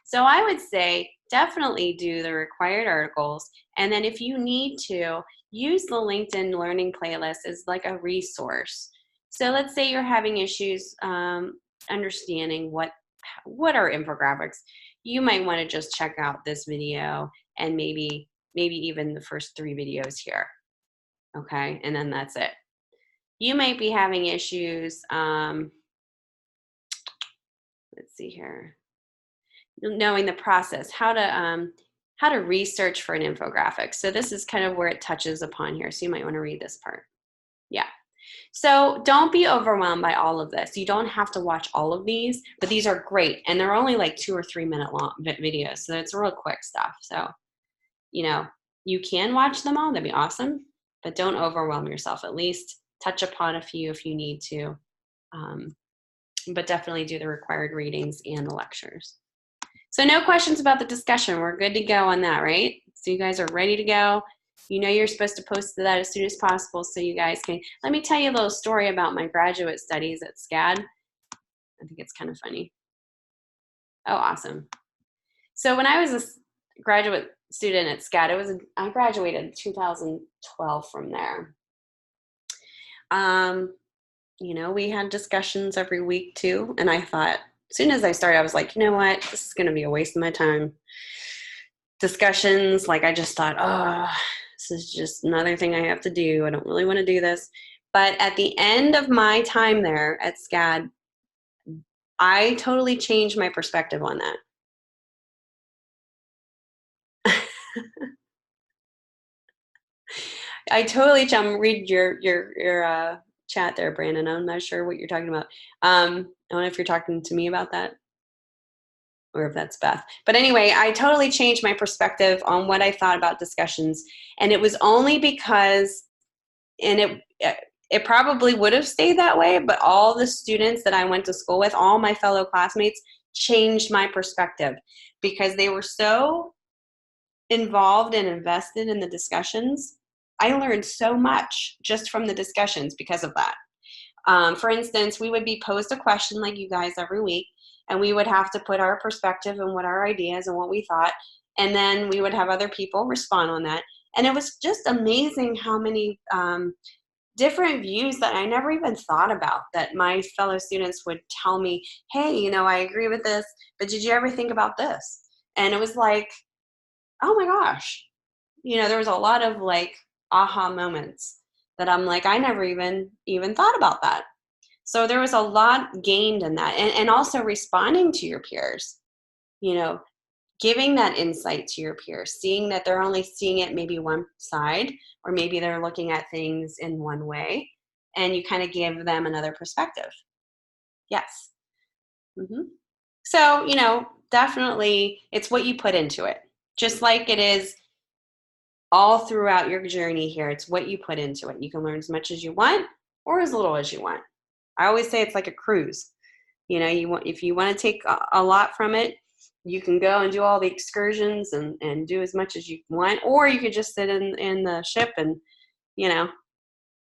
So I would say definitely do the required articles. And then if you need to, use the LinkedIn Learning playlist as like a resource. So let's say you're having issues understanding what are infographics. You might want to just check out this video and maybe even the first 3 videos here. Okay, and then that's it. You might be having issues, let's see here, knowing the process, how to research for an infographic. So this is kind of where it touches upon here. So you might want to read this part. Yeah. So don't be overwhelmed by all of this. You don't have to watch all of these, but these are great. And they're only like 2 or 3 minute long videos. So it's real quick stuff. So, you know, you can watch them all. That'd be awesome. But don't overwhelm yourself. At least touch upon a few if you need to. But definitely do the required readings and the lectures. So no questions about the discussion. We're good to go on that, right? So you guys are ready to go. You know you're supposed to post that as soon as possible so you guys can. Let me tell you a little story about my graduate studies at SCAD. I think it's kind of funny. Oh, awesome. So when I was a graduate student at SCAD, I graduated in 2012 from there. You know, we had discussions every week too, and I thought, as soon as I started, I was like, you know what, this is going to be a waste of my time. Discussions, like I just thought, oh, this is just another thing I have to do. I don't really want to do this. But at the end of my time there at SCAD, I totally changed my perspective on that. I totally read your chat there, Brandon. I'm not sure what you're talking about. I don't know if you're talking to me about that or if that's Beth. But anyway, I totally changed my perspective on what I thought about discussions. And it was only because, and it probably would have stayed that way, but all the students that I went to school with, all my fellow classmates, changed my perspective because they were so involved and invested in the discussions. I learned so much just from the discussions because of that. For instance, we would be posed a question like you guys every week, and we would have to put our perspective and what our ideas and what we thought, and then we would have other people respond on that. And it was just amazing how many different views that I never even thought about, that my fellow students would tell me, hey, I agree with this, but did you ever think about this? And it was like, oh my gosh, there was a lot of like aha moments that I'm like, I never even thought about that. So there was a lot gained in that, and also responding to your peers, you know, giving that insight to your peers, seeing that they're only seeing it maybe one side, or maybe they're looking at things in one way, and you kind of give them another perspective. Yes. hmm So, definitely it's what you put into it. Just like it is all throughout your journey here, it's what you put into it. You can learn as much as you want or as little as you want. I always say it's like a cruise. If you want to take a lot from it, you can go and do all the excursions and do as much as you want, or you could just sit in the ship and you know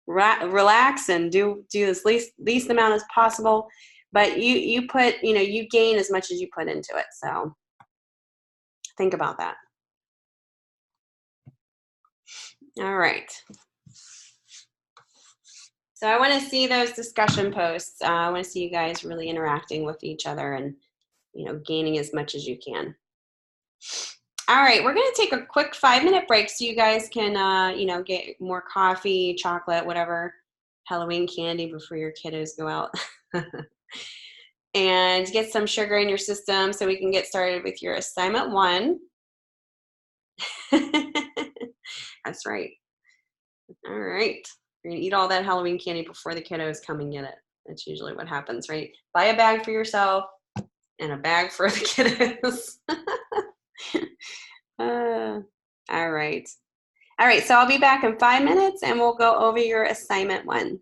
relax and do this least amount as possible. But you gain as much as you put into it. So think about that. All right. So I want to see those discussion posts. I want to see you guys really interacting with each other and gaining as much as you can. All right, we're going to take a quick 5-minute break so you guys can, get more coffee, chocolate, whatever, Halloween candy before your kiddos go out. And get some sugar in your system so we can get started with your assignment 1. That's right. All right. You're going to eat all that Halloween candy before the kiddos come and get it. That's usually what happens, right? Buy a bag for yourself and a bag for the kiddos. All right. All right, so I'll be back in 5 minutes and we'll go over your assignment 1.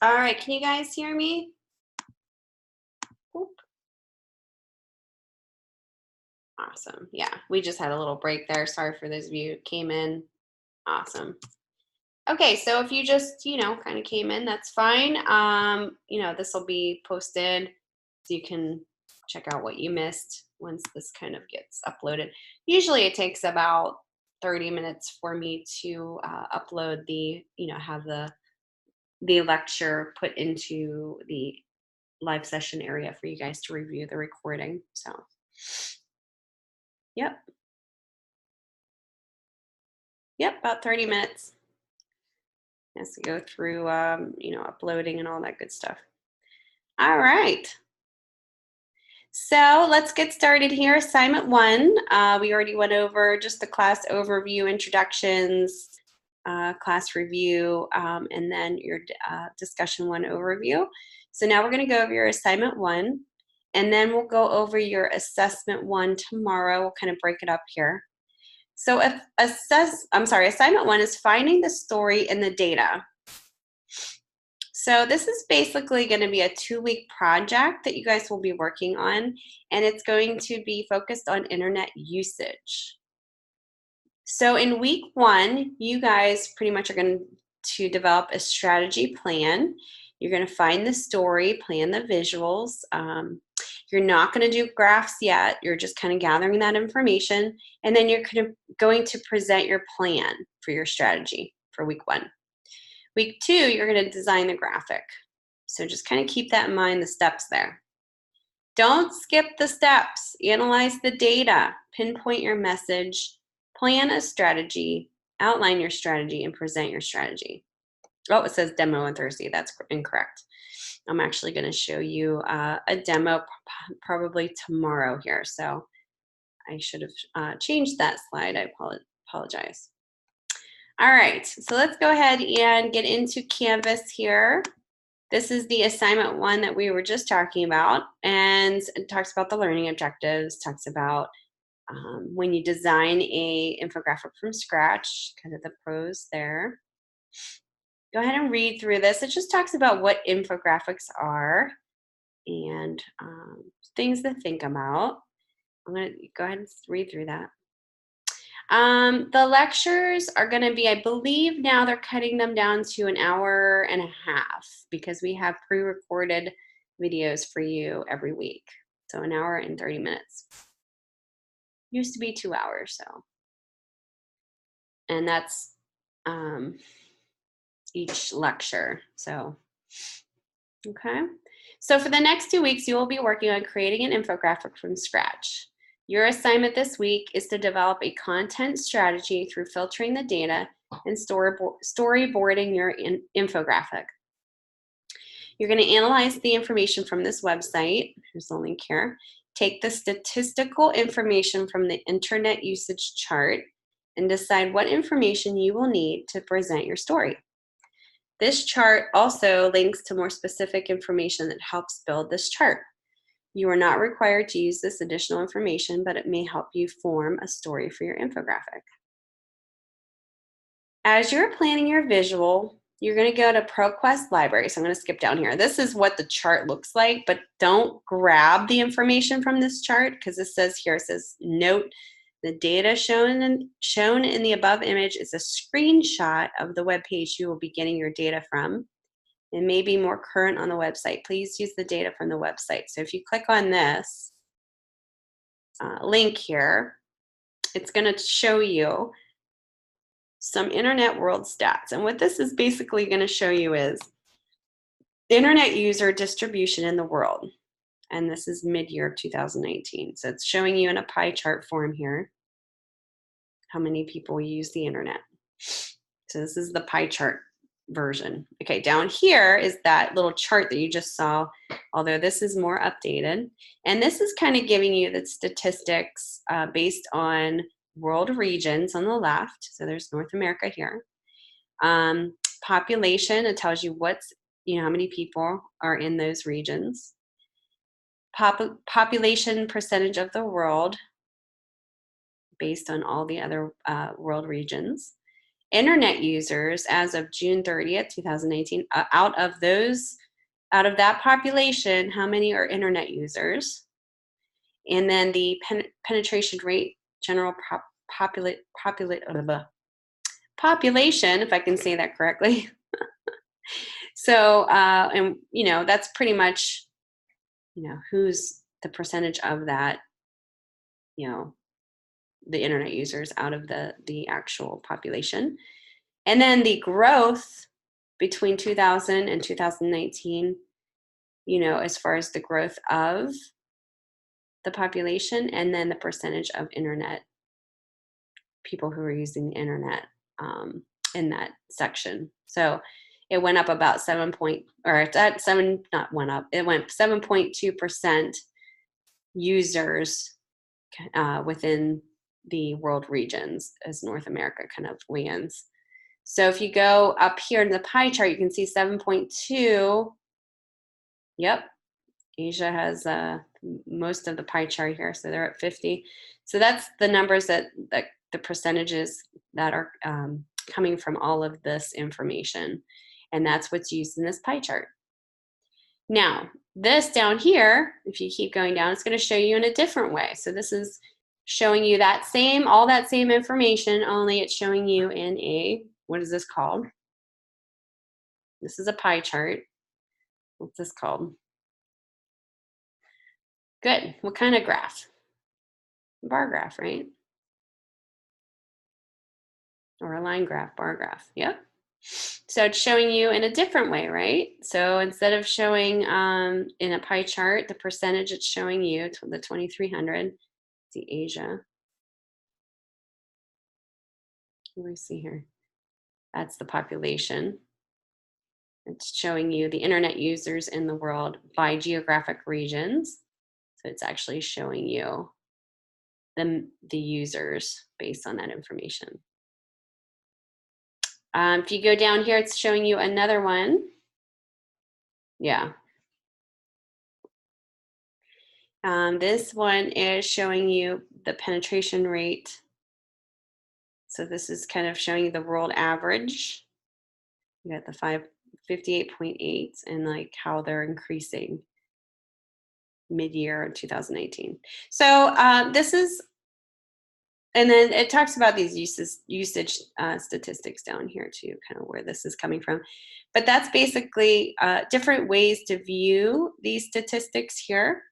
All right, can you guys hear me? Oop. Awesome. Yeah, we just had a little break there. Sorry for those of you who came in. Awesome. Okay, so if you just, kind of came in, that's fine. This will be posted so you can check out what you missed once this kind of gets uploaded. Usually it takes about 30 minutes for me to upload have the lecture put into the live session area for you guys to review the recording. So, yep, about 30 minutes. Has to go through, uploading and all that good stuff. All right. So let's get started here. Assignment 1, we already went over just the class overview, introductions, class review, and then your discussion 1 overview. So now we're going to go over your assignment 1, and then we'll go over your assessment 1 tomorrow. We'll kind of break it up here. So assignment 1 is finding the story in the data. So this is basically going to be a 2-week project that you guys will be working on, and it's going to be focused on internet usage. So in week 1, you guys pretty much are going to develop a strategy plan. You're going to find the story, plan the visuals. You're not going to do graphs yet. You're just kind of gathering that information, and then you're going to present your plan for your strategy for week 1. Week 2, you're going to design the graphic. So just kind of keep that in mind, the steps there. Don't skip the steps. Analyze the data, pinpoint your message, plan a strategy, outline your strategy, and present your strategy. Oh, it says demo on Thursday. That's incorrect. I'm actually going to show you a demo probably tomorrow here. So I should have changed that slide. I apologize. All right, so let's go ahead and get into Canvas here. This is the assignment 1 that we were just talking about, and it talks about the learning objectives, talks about when you design a infographic from scratch, kind of the pros there. Go ahead and read through this. It just talks about what infographics are and things to think about. I'm going to go ahead and read through that. The lectures are going to be, I believe now they're cutting them down to an hour and a half because we have pre-recorded videos for you every week. So an hour and 30 minutes. Used to be 2 hours, so. And that's each lecture, so. Okay. So for the next 2 weeks, you will be working on creating an infographic from scratch. Your assignment this week is to develop a content strategy through filtering the data and storyboarding your infographic. You're going to analyze the information from this website. Here's the link here. Take the statistical information from the internet usage chart and decide what information you will need to present your story. This chart also links to more specific information that helps build this chart. You are not required to use this additional information, but it may help you form a story for your infographic. As you're planning your visual, you're going to go to ProQuest Library. So I'm going to skip down here. This is what the chart looks like, but don't grab the information from this chart because it says here, it says, note, the data shown in the above image is a screenshot of the web page you will be getting your data from. It may be more current on the website. Please use the data from the website. So if you click on this link here, it's going to show you some internet world stats. And what this is basically going to show you is internet user distribution in the world. And this is mid-year of 2019. So it's showing you in a pie chart form here how many people use the internet. So this is the pie chart version. Okay, down here is that little chart that you just saw, although this is more updated. And this is kind of giving you the statistics based on world regions on the left. So there's North America here. Population, it tells you how many people are in those regions. Population percentage of the world based on all the other world regions. internet users as of June 30th, 2019. Out of that population, how many are internet users? And then the penetration rate, general population, if I can say that correctly. So, and that's pretty much, who's the percentage of that, the internet users out of the actual population. And then the growth between 2000 and 2019, as far as the growth of the population, and then the percentage of internet people who are using the internet in that section. So it went up about it went 7.2% users within the world regions as North America kind of wins. So if you go up here in the pie chart, you can see 7.2. Yep, Asia has most of the pie chart here, so they're at 50. So that's the numbers that the percentages that are coming from all of this information, and that's what's used in this pie chart. Now, this down here, if you keep going down, it's going to show you in a different way. So this is showing you all that same information, only it's showing you in a, what is this called? This is a pie chart. What's this called? Good. What kind of graph? Bar graph, right? Or a line graph, bar graph. Yep. So it's showing you in a different way, right? So instead of showing in a pie chart, the percentage it's showing you, the 2300, see Asia. What do we see here? That's the population. It's showing you the internet users in the world by geographic regions. So it's actually showing you the users based on that information. If you go down here, it's showing you another one. Yeah. This one is showing you the penetration rate. So this is kind of showing you the world average. You got the 58.8 and like how they're increasing mid-year 2018. So this is, and then it talks about these usage statistics down here too, kind of where this is coming from. But that's basically different ways to view these statistics here.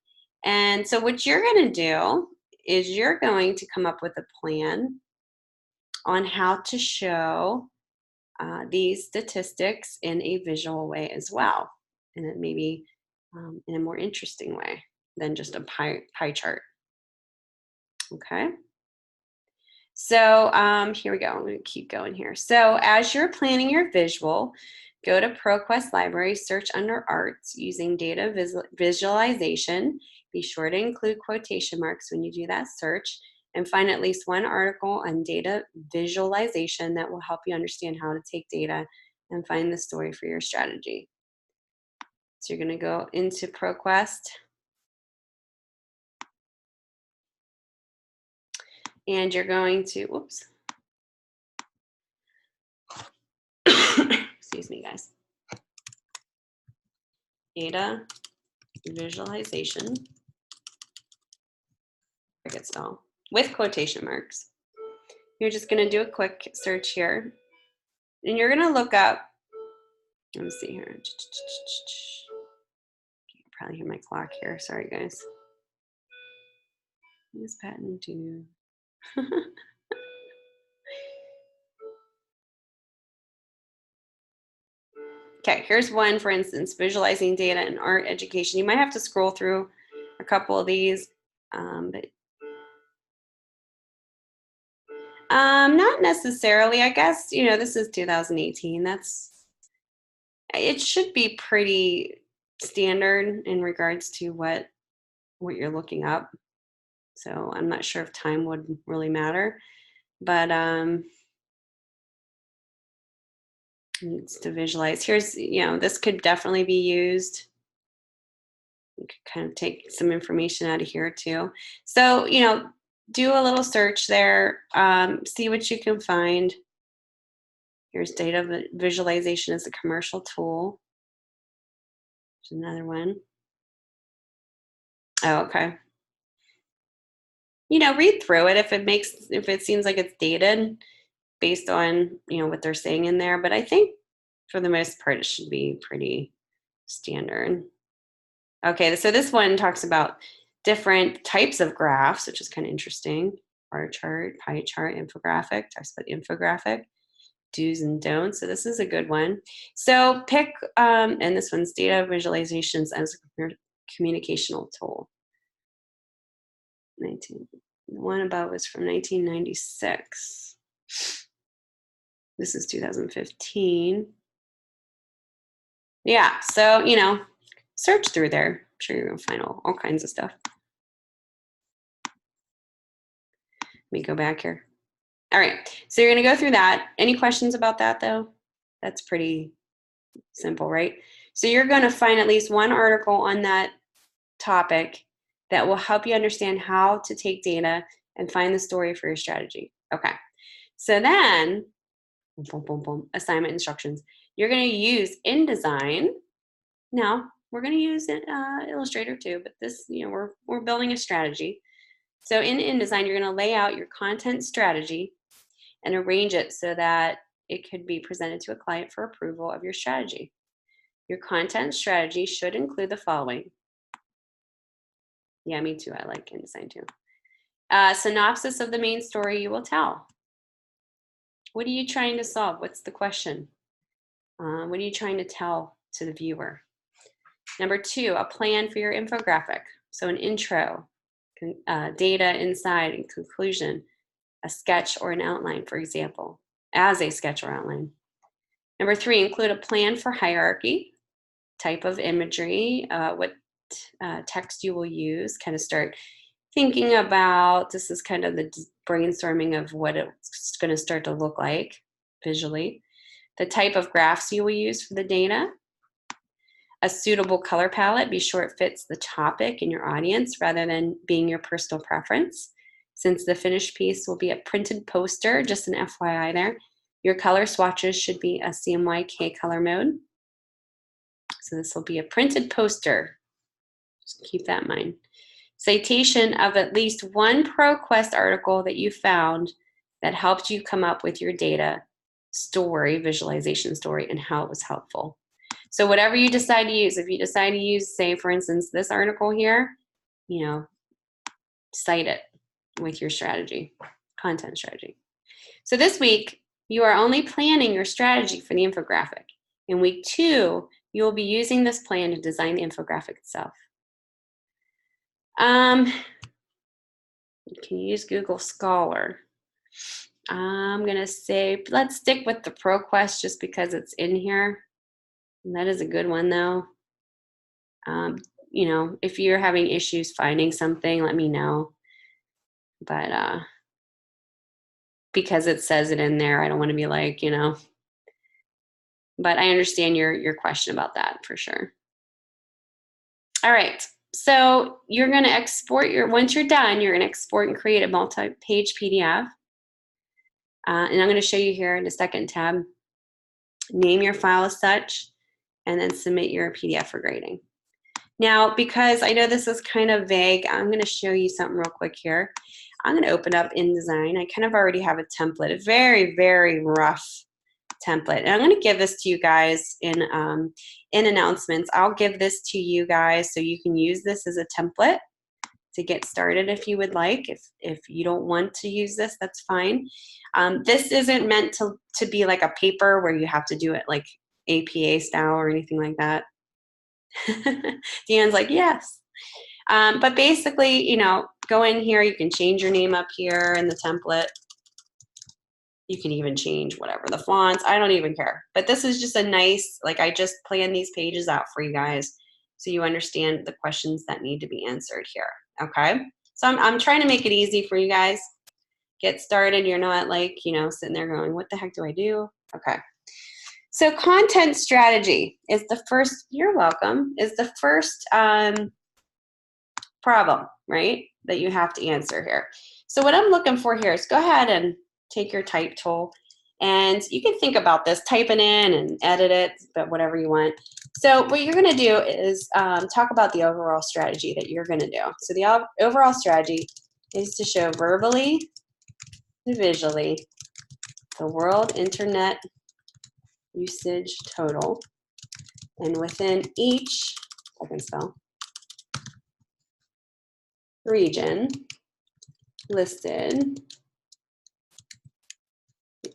And so what you're going to do is you're going to come up with a plan on how to show these statistics in a visual way as well, and then maybe in a more interesting way than just a pie chart. Okay. So here we go. I'm going to keep going here. So as you're planning your visual, go to ProQuest Library, search under Arts using data visualization. Be sure to include quotation marks when you do that search, and find at least one article on data visualization that will help you understand how to take data and find the story for your strategy. So you're going to go into ProQuest. And you're going to, whoops. Excuse me, guys. Data visualization. I get spell with quotation marks. You're just going to do a quick search here, and you're going to look up. Let me see here. You can probably hear my clock here. Sorry, guys. What does patent do? Okay, here's one, for instance, visualizing data in art education. You might have to scroll through a couple of these, but not necessarily. I guess, this is 2018. It should be pretty standard in regards to what you're looking up. So I'm not sure if time would really matter, but needs to visualize. Here's, this could definitely be used. You could kind of take some information out of here too. So, do a little search there, see what you can find. Here's data visualization as a commercial tool. There's another one. Oh, okay. You know, read through it if it seems like it's dated based on, you know, what they're saying in there. But I think for the most part, it should be pretty standard. Okay, so this one talks about different types of graphs, which is kind of interesting. Bar chart, pie chart, infographic, talks about infographic, do's and don'ts. So this is a good one. So pick, and this one's data visualizations as a communicational tool. The one above was from 1996. This is 2015. Yeah, so, you know, search through there. I'm sure you're gonna find all kinds of stuff. Let me go back here. All right, so you're gonna go through that. Any questions about that though? That's pretty simple, right? So you're gonna find at least one article on that topic that will help you understand how to take data and find the story for your strategy. Okay, so then, boom, boom, boom, assignment instructions. You're gonna use InDesign. Now, we're gonna use Illustrator too, but this, you know, we're building a strategy. So in InDesign, you're gonna lay out your content strategy and arrange it so that it could be presented to a client for approval of your strategy. Your content strategy should include the following. Yeah, me too. I like InDesign too. Synopsis of the main story you will tell. What are you trying to solve? What's the question? What are you trying to tell to the viewer? Number 2, a plan for your infographic. So an intro, data inside, and conclusion, a sketch or an outline, for example, as a sketch or outline. Number 3, include a plan for hierarchy, type of imagery, what text you will use, kind of start thinking about, this is kind of the brainstorming of what it's going to start to look like visually, the type of graphs you will use for the data, a suitable color palette, be sure it fits the topic and your audience rather than being your personal preference. Since the finished piece will be a printed poster, just an FYI there, your color swatches should be a CMYK color mode. So this will be a printed poster. Just keep that in mind. Citation of at least one ProQuest article that you found that helped you come up with your data story, visualization story, and how it was helpful. So whatever you decide to use, if you decide to use, say, for instance, this article here, you know, cite it with your strategy, content strategy. So this week, you are only planning your strategy for the infographic. In week 2, you will be using this plan to design the infographic itself. You can use Google Scholar. I'm gonna say, let's stick with the ProQuest just because it's in here. And that is a good one though. You know, if you're having issues finding something, let me know. But because it says it in there, I don't want to be like, you know. But I understand your question about that for sure. All right. So you're going to export once you're done, you're going to export and create a multi-page PDF. And I'm going to show you here in the second tab. Name your file as such, and then submit your PDF for grading. Now, because I know this is kind of vague, I'm going to show you something real quick here. I'm going to open up InDesign. I kind of already have a template, a very, very rough template. And I'm going to give this to you guys in announcements. I'll give this to you guys so you can use this as a template to get started if you would like. If you don't want to use this, that's fine. This isn't meant to be like a paper where you have to do it like APA style or anything like that. Deanne's like, yes. But basically, you know, go in here, you can change your name up here in the template. You can even change whatever, the fonts, I don't even care. But this is just a nice, like I just planned these pages out for you guys so you understand the questions that need to be answered here, okay? So I'm trying to make it easy for you guys. Get started, you're not like, you know, sitting there going, what the heck do I do? Okay. So content strategy is the first, you're welcome, is the first problem, right, that you have to answer here. So what I'm looking for here is go ahead and take your type tool And you can think about this, type it in and edit it, but whatever you want. So what you're gonna do is talk about the overall strategy that you're gonna do. So the overall strategy is to show verbally and visually the world internet usage total, and within each, I can spell, region listed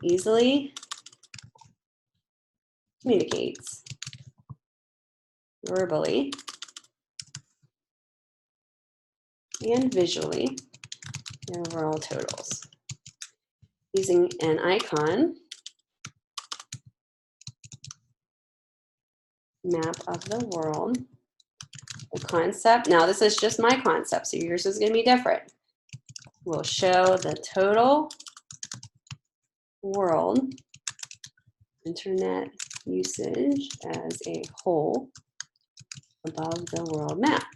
easily communicates verbally and visually the overall totals. Using an icon map of the world, the concept, now this is just my concept, so yours is going to be different, will show the total world internet usage as a whole above the world map.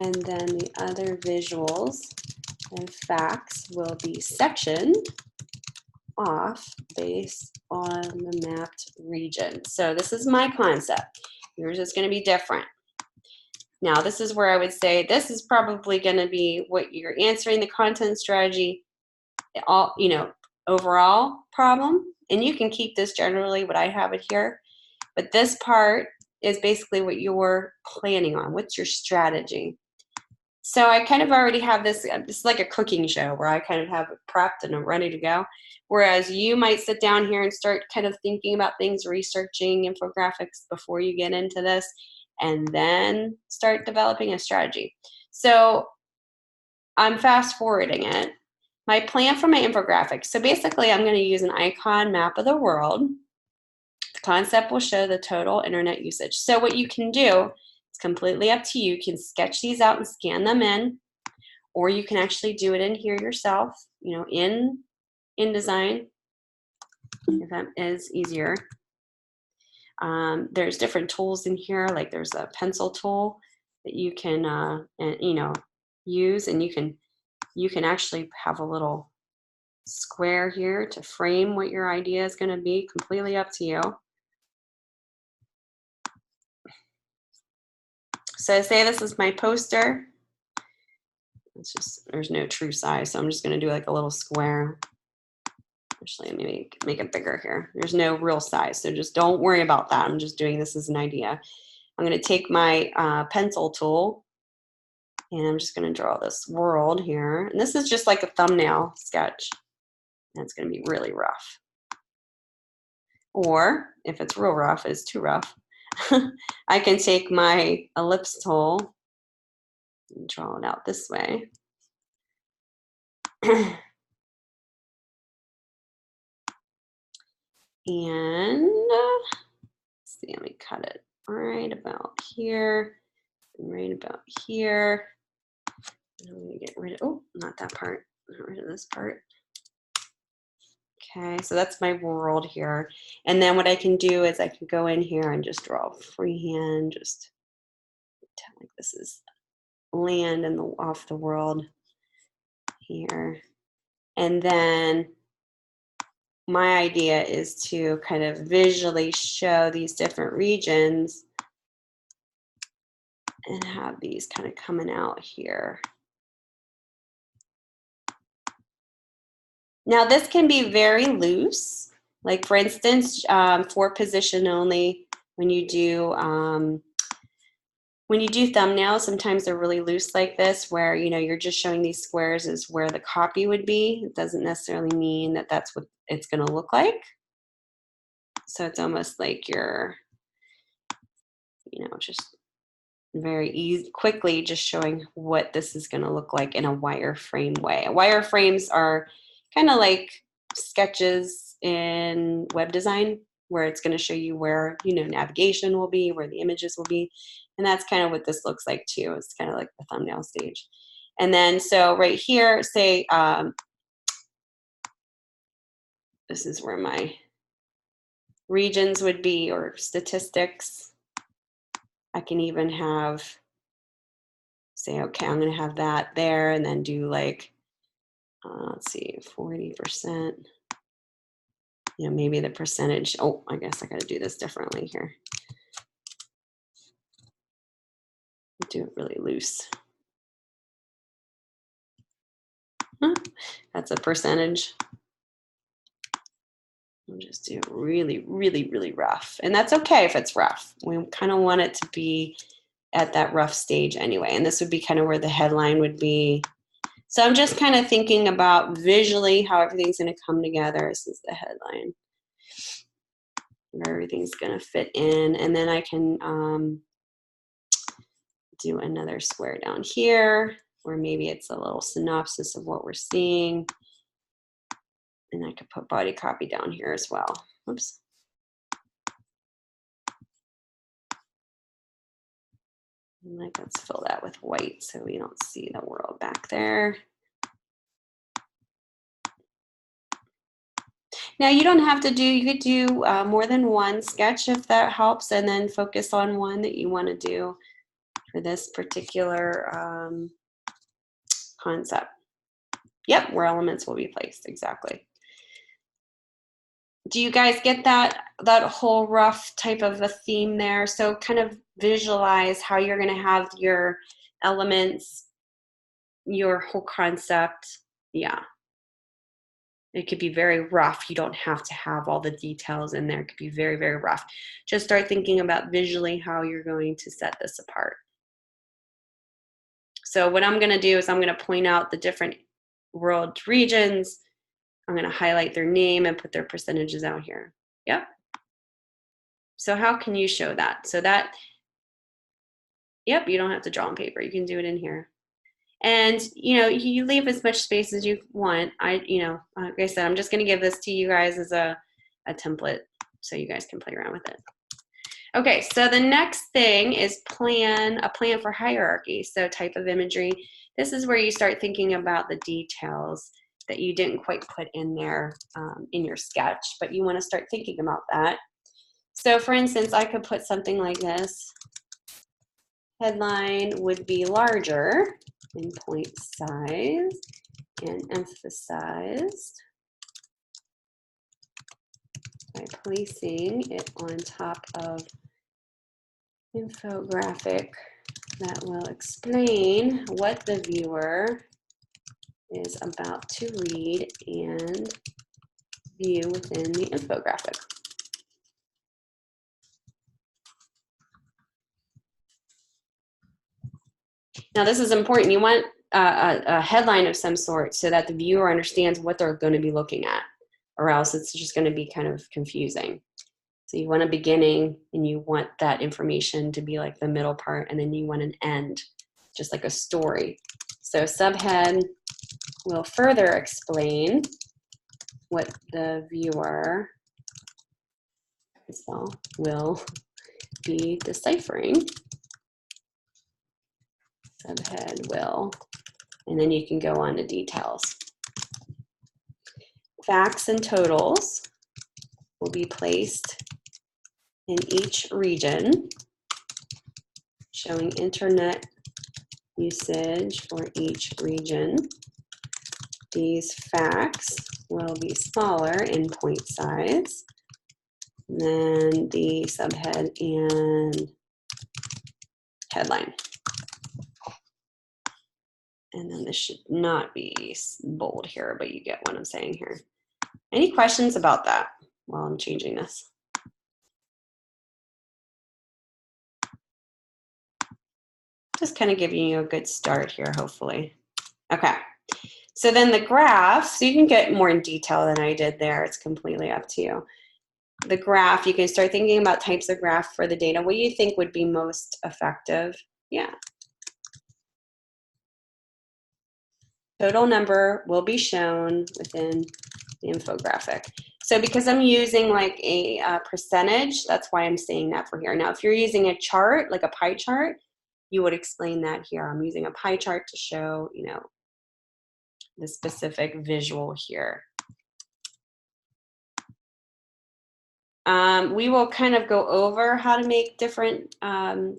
And then the other visuals and facts will be sectioned off based on the mapped region. So this is my concept. Yours is going to be different. Now this is where I would say this is probably going to be what you're answering the content strategy, all, you know, overall problem. And you can keep this generally what I have it here. But this part is basically what you're planning on. What's your strategy? So I kind of already have this, it's like a cooking show where I kind of have it prepped and I'm ready to go. Whereas you might sit down here and start kind of thinking about things, researching infographics before you get into this, and then start developing a strategy. So I'm fast forwarding it. My plan for my infographics. So basically I'm going to use an icon map of the world. The concept will show the total internet usage. So what you can do, it's completely up to you. You can sketch these out and scan them in, or you can actually do it in here yourself, you know, in InDesign, if that is easier. There's different tools in here, like there's a pencil tool that you can, you know, use, and you can actually have a little square here to frame what your idea is going to be. Completely up to you. So say this is my poster. It's just, there's no true size, so I'm just going to do like a little square. Actually, let me make it bigger here. There's no real size, so just don't worry about that. I'm just doing this as an idea. I'm going to take my pencil tool, and I'm just going to draw this world here. And this is just like a thumbnail sketch. And it's going to be really rough. Or if it's real rough, it's too rough, I can take my ellipse tool and draw it out this way. And let's see, let me cut it right about here, and right about here. And I'm going to get rid of, oh, not that part, get rid of this part. Okay, so that's my world here. And then what I can do is I can go in here and just draw freehand, just pretend like this is land and off the world here. And then my idea is to kind of visually show these different regions and have these kind of coming out here. Now this can be very loose. Like for instance, for position only, when you do thumbnails, sometimes they're really loose like this, where you're just showing these squares as where the copy would be. It doesn't necessarily mean that that's what it's going to look like. So it's almost like you're, just very easy, quickly just showing what this is going to look like in a wireframe way. Wireframes are kind of like sketches in web design, where it's going to show you where navigation will be, where the images will be, and that's kind of what this looks like too. It's kind of like the thumbnail stage. And then so right here, say this is where my regions would be, or statistics. I can even have, say, okay, I'm going to have that there, and then do like let's see, 40%. You know, maybe the percentage. Oh, I guess I got to do this differently here. Do it really loose. That's a percentage. We'll just do it really, really, really rough. And that's okay if it's rough. We kind of want it to be at that rough stage anyway. And this would be kind of where the headline would be. So I'm just kind of thinking about visually how everything's going to come together. This is the headline, where everything's going to fit in. And then I can do another square down here, where maybe it's a little synopsis of what we're seeing. And I could put body copy down here as well. Oops. Let's fill that with white so we don't see the world back there. Now you don't have to do, you could do more than one sketch if that helps, and then focus on one that you want to do for this particular concept. Yep, where elements will be placed, exactly. Do you guys get that whole rough type of a theme there? So kind of visualize how you're going to have your elements, your whole concept. Yeah. It could be very rough. You don't have to have all the details in there. It could be very, very rough. Just start thinking about visually how you're going to set this apart. So what I'm going to do is I'm going to point out the different world regions. I'm going to highlight their name and put their percentages out here. Yep. So how can you show that? So that, yep, you don't have to draw on paper. You can do it in here. And, you know, you leave as much space as you want. You know, like I said, I'm just going to give this to you guys as a template so you guys can play around with it. Okay, so the next thing is a plan for hierarchy. So type of imagery. This is where you start thinking about the details that you didn't quite put in there in your sketch, but you want to start thinking about that. So for instance, I could put something like this. Headline would be larger in point size and emphasized by placing it on top of infographic that will explain what the viewer is about to read and view within the infographic. Now this is important. You want a headline of some sort so that the viewer understands what they're going to be looking at, or else it's just going to be kind of confusing. So you want a beginning and you want that information to be like the middle part, and then you want an end, just like a story. So subhead will further explain what the viewer will be deciphering. Subhead will, and then you can go on to details. Facts and totals will be placed in each region, showing internet usage for each region. These facts will be smaller in point size than the subhead and headline. And then this should not be bold here, but you get what I'm saying here. Any questions about that while I'm changing this? Just kind of giving you a good start here, hopefully. Okay, so then the graph, so you can get more in detail than I did there. It's completely up to you. The graph, you can start thinking about types of graph for the data. What do you think would be most effective? Yeah. Total number will be shown within the infographic. So because I'm using like a percentage, that's why I'm saying that for here. Now, if you're using a chart, like a pie chart, you would explain that here. I'm using a pie chart to show, you know, the specific visual here. We will kind of go over how to make different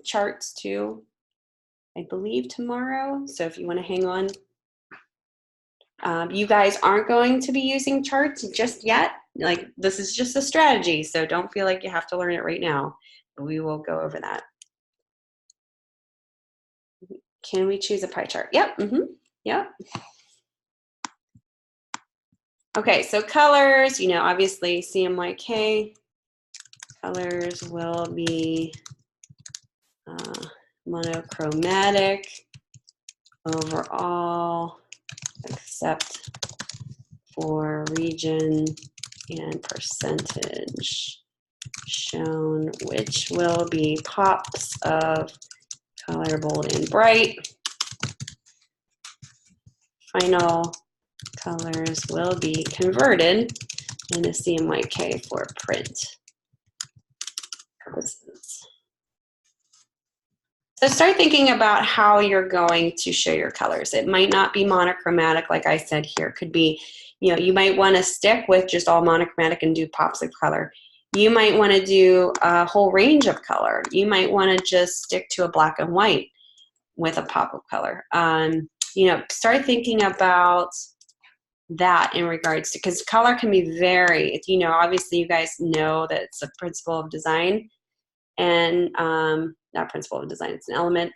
charts too, I believe tomorrow. So if you want to hang on You guys aren't going to be using charts just yet. Like, this is just a strategy, so don't feel like you have to learn it right now. But we will go over that. Can we choose a pie chart? Yep. Yep. Okay, so colors, you know, obviously CMYK colors will be monochromatic overall, except for region and percentage shown, which will be pops of color bold and bright. Final colors will be converted into CMYK for print purposes. So start thinking about how you're going to show your colors. It might not be monochromatic, like I said here. It could be, you know, you might want to stick with just all monochromatic and do pops of color. You might want to do a whole range of color. You might want to just stick to a black and white with a pop of color. You know, start thinking about that in regards to, because color can be very, you know, obviously you guys know that it's a principle of design, and not principle of design, it's an element.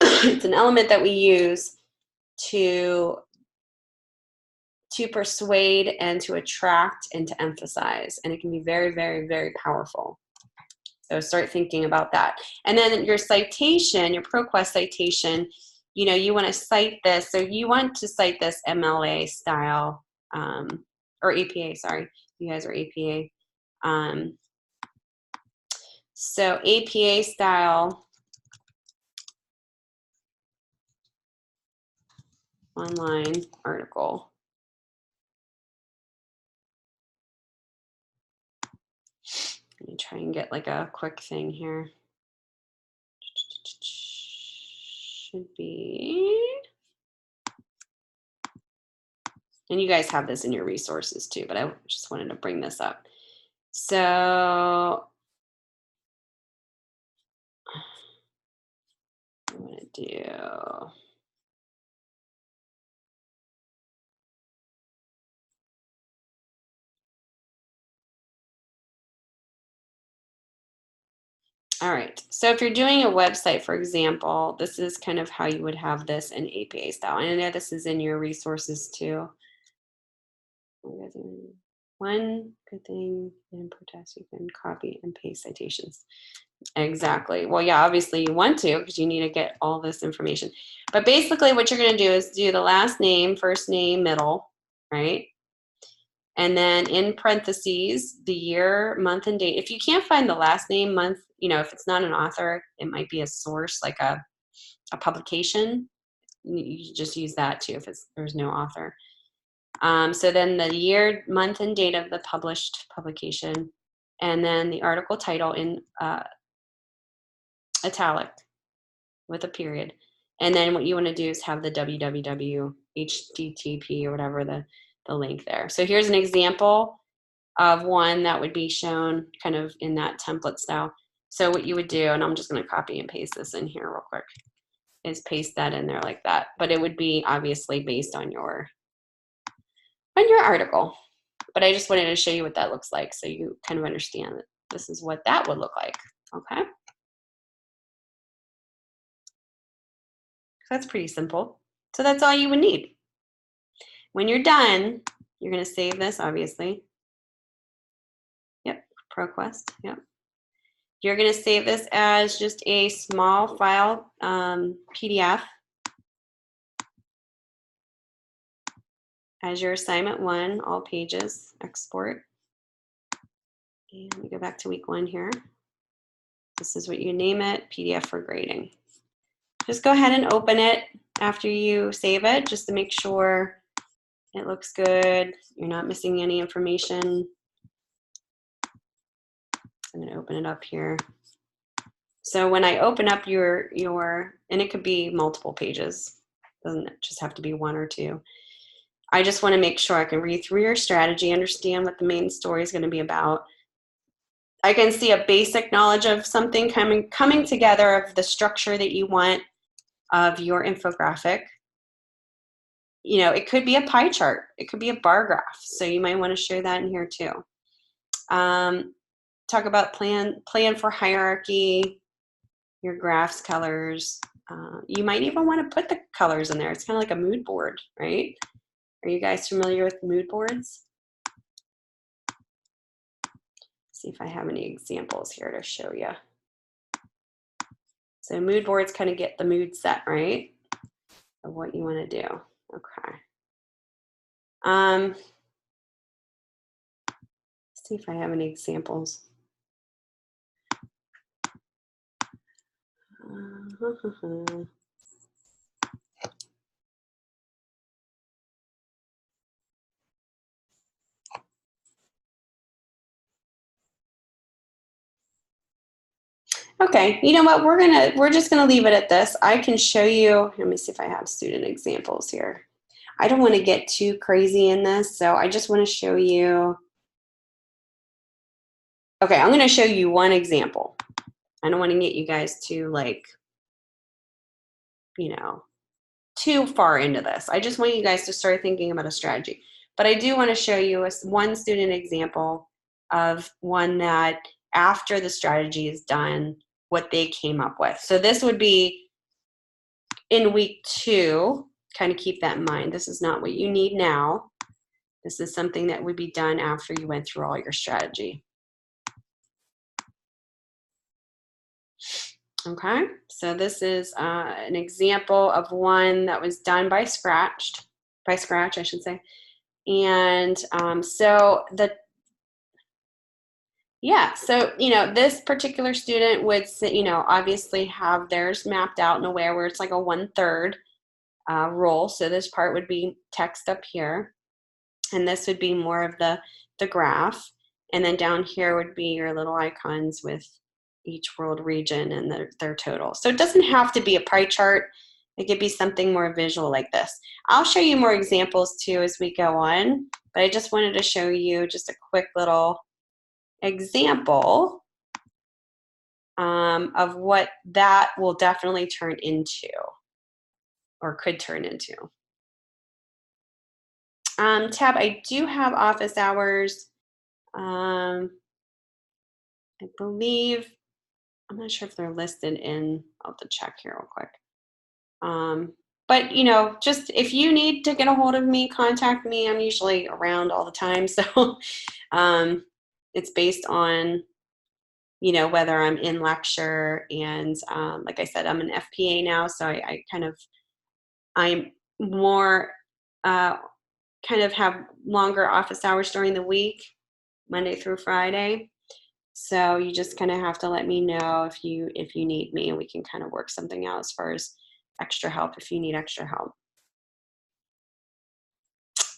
It's an element that we use to persuade and to attract and to emphasize, and it can be very, very, very powerful. So start thinking about that. And then your citation, your ProQuest citation, you know, you want to cite this. So you want to cite this MLA style, or APA, sorry. You guys are APA. So APA style online article. Let me try and get like a quick thing here. Should be, and you guys have this in your resources too, but I just wanted to bring this up. So I'm gonna do, all right, so if you're doing a website, for example, this is kind of how you would have this in APA style. And I know this is in your resources too. One good thing in protest, you can copy and paste citations. Exactly. Well, yeah, obviously you want to, because you need to get all this information. But basically what you're going to do is do the last name, first name, middle, right? And then in parentheses, the year, month, and date. If you can't find the last name, month, you know, if it's not an author, it might be a source, like a publication. You just use that too if there's no author. So then the year, month, and date of the published publication, and then the article title in italic with a period. And then what you want to do is have the www, HTTP, or whatever the link there. So here's an example of one that would be shown kind of in that template style. So what you would do, and I'm just going to copy and paste this in here real quick, is paste that in there like that. But it would be obviously based on your article. But I just wanted to show you what that looks like so you kind of understand that this is what that would look like. Okay. That's pretty simple. So that's all you would need. When you're done, you're going to save this, obviously. Yep, ProQuest, yep. You're going to save this as just a small file, PDF, as your assignment 1, all pages, export. And let me go back to week 1 here. This is what you name it, PDF for grading. Just go ahead and open it after you save it, just to make sure it looks good, you're not missing any information. I'm going to open it up here. So when I open up your, and it could be multiple pages, doesn't just have to be 1 or 2. I just want to make sure I can read through your strategy, understand what the main story is going to be about. I can see a basic knowledge of something coming together of the structure that you want of your infographic. you know, it could be a pie chart. It could be a bar graph. So you might want to share that in here too. Talk about plan for hierarchy, your graphs colors. You might even want to put the colors in there. It's kind of like a mood board, right? Are you guys familiar with mood boards? See if I have any examples here to show you. So mood boards kind of get the mood set, right? Of what you want to do. Okay. See if I have any examples. Okay, you know what? We're just gonna leave it at this. I can show you. Let me see if I have student examples here. I don't want to get too crazy in this, so I just want to show you. Okay, I'm going to show you one example. I don't want to get you guys to, like, you know, too far into this. I just want you guys to start thinking about a strategy. But I do want to show you one student example of one that after the strategy is done, what they came up with. So this would be in week 2. Kind of keep that in mind. This is not what you need now. This is something that would be done after you went through all your strategy. Okay, so this is an example of one that was done by Scratch, I should say. And so you know, this particular student would, you know, obviously have theirs mapped out in a way where it's like a 1/3 role. So this part would be text up here, and this would be more of the graph. And then down here would be your little icons with each world region and their total. So it doesn't have to be a pie chart. It could be something more visual like this. I'll show you more examples too as we go on, but I just wanted to show you just a quick little example of what that will definitely turn into or could turn into. Tab, I do have office hours. I believe, I'm not sure if they're listed in, I'll have to check here real quick. But you know, just if you need to get a hold of me, contact me. I'm usually around all the time. So it's based on, you know, whether I'm in lecture, and like I said, I'm an FPA now. So I'm more, kind of have longer office hours during the week, Monday through Friday. So you just kind of have to let me know if you need me, and we can kind of work something out as far as extra help if you need extra help.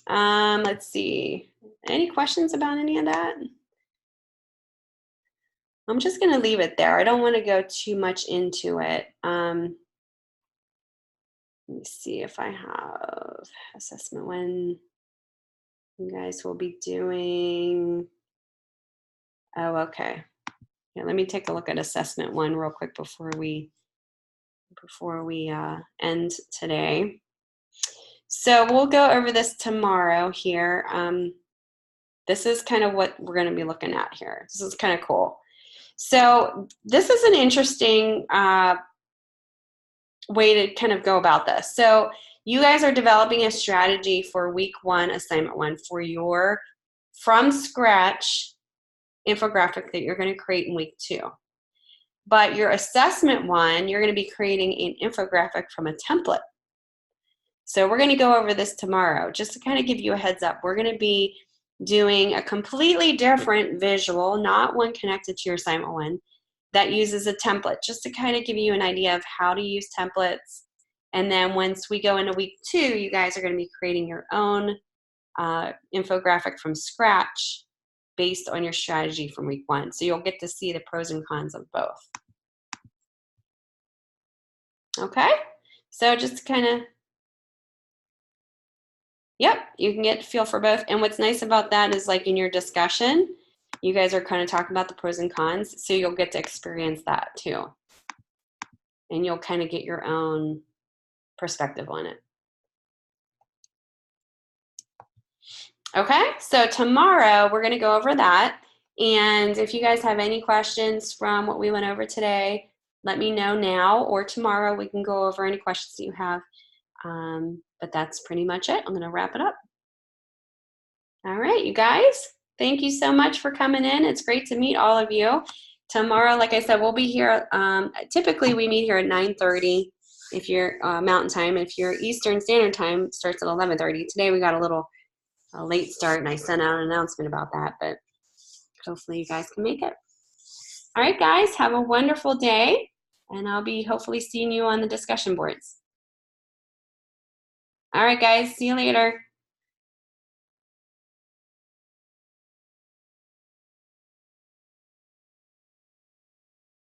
Let's see. Any questions about any of that? I'm just going to leave it there. I don't want to go too much into it. Let me see if I have assessment when you guys will be doing. Oh, okay. Yeah, let me take a look at assessment 1 real quick before we end today. So we'll go over this tomorrow here. This is kind of what we're going to be looking at here. This is kind of cool. So this is an interesting way to kind of go about this. So you guys are developing a strategy for week 1, assignment 1, for your from scratch infographic that you're going to create in week 2. But your assessment 1, you're going to be creating an infographic from a template. So we're going to go over this tomorrow, just to kind of give you a heads up. We're going to be doing a completely different visual, not one connected to your assignment 1, that uses a template, just to kind of give you an idea of how to use templates. And then once we go into week 2, you guys are going to be creating your own infographic from scratch based on your strategy from week 1. So you'll get to see the pros and cons of both. Okay, so just kind of, yep, you can get a feel for both. And what's nice about that is, like, in your discussion, you guys are kind of talking about the pros and cons, so you'll get to experience that too. And you'll kind of get your own perspective on it. Okay, so tomorrow we're going to go over that. And if you guys have any questions from what we went over today, let me know now, or tomorrow we can go over any questions that you have. But that's pretty much it. I'm going to wrap it up. All right, you guys, thank you so much for coming in. It's great to meet all of you. Tomorrow, like I said, we'll be here. Typically, we meet here at 9:30 if you're Mountain Time. If you're Eastern Standard Time, it starts at 11:30. Today, we got a late start, and I sent out an announcement about that, but hopefully you guys can make it. All right, guys, have a wonderful day, and I'll be hopefully seeing you on the discussion boards. All right, guys, see you later.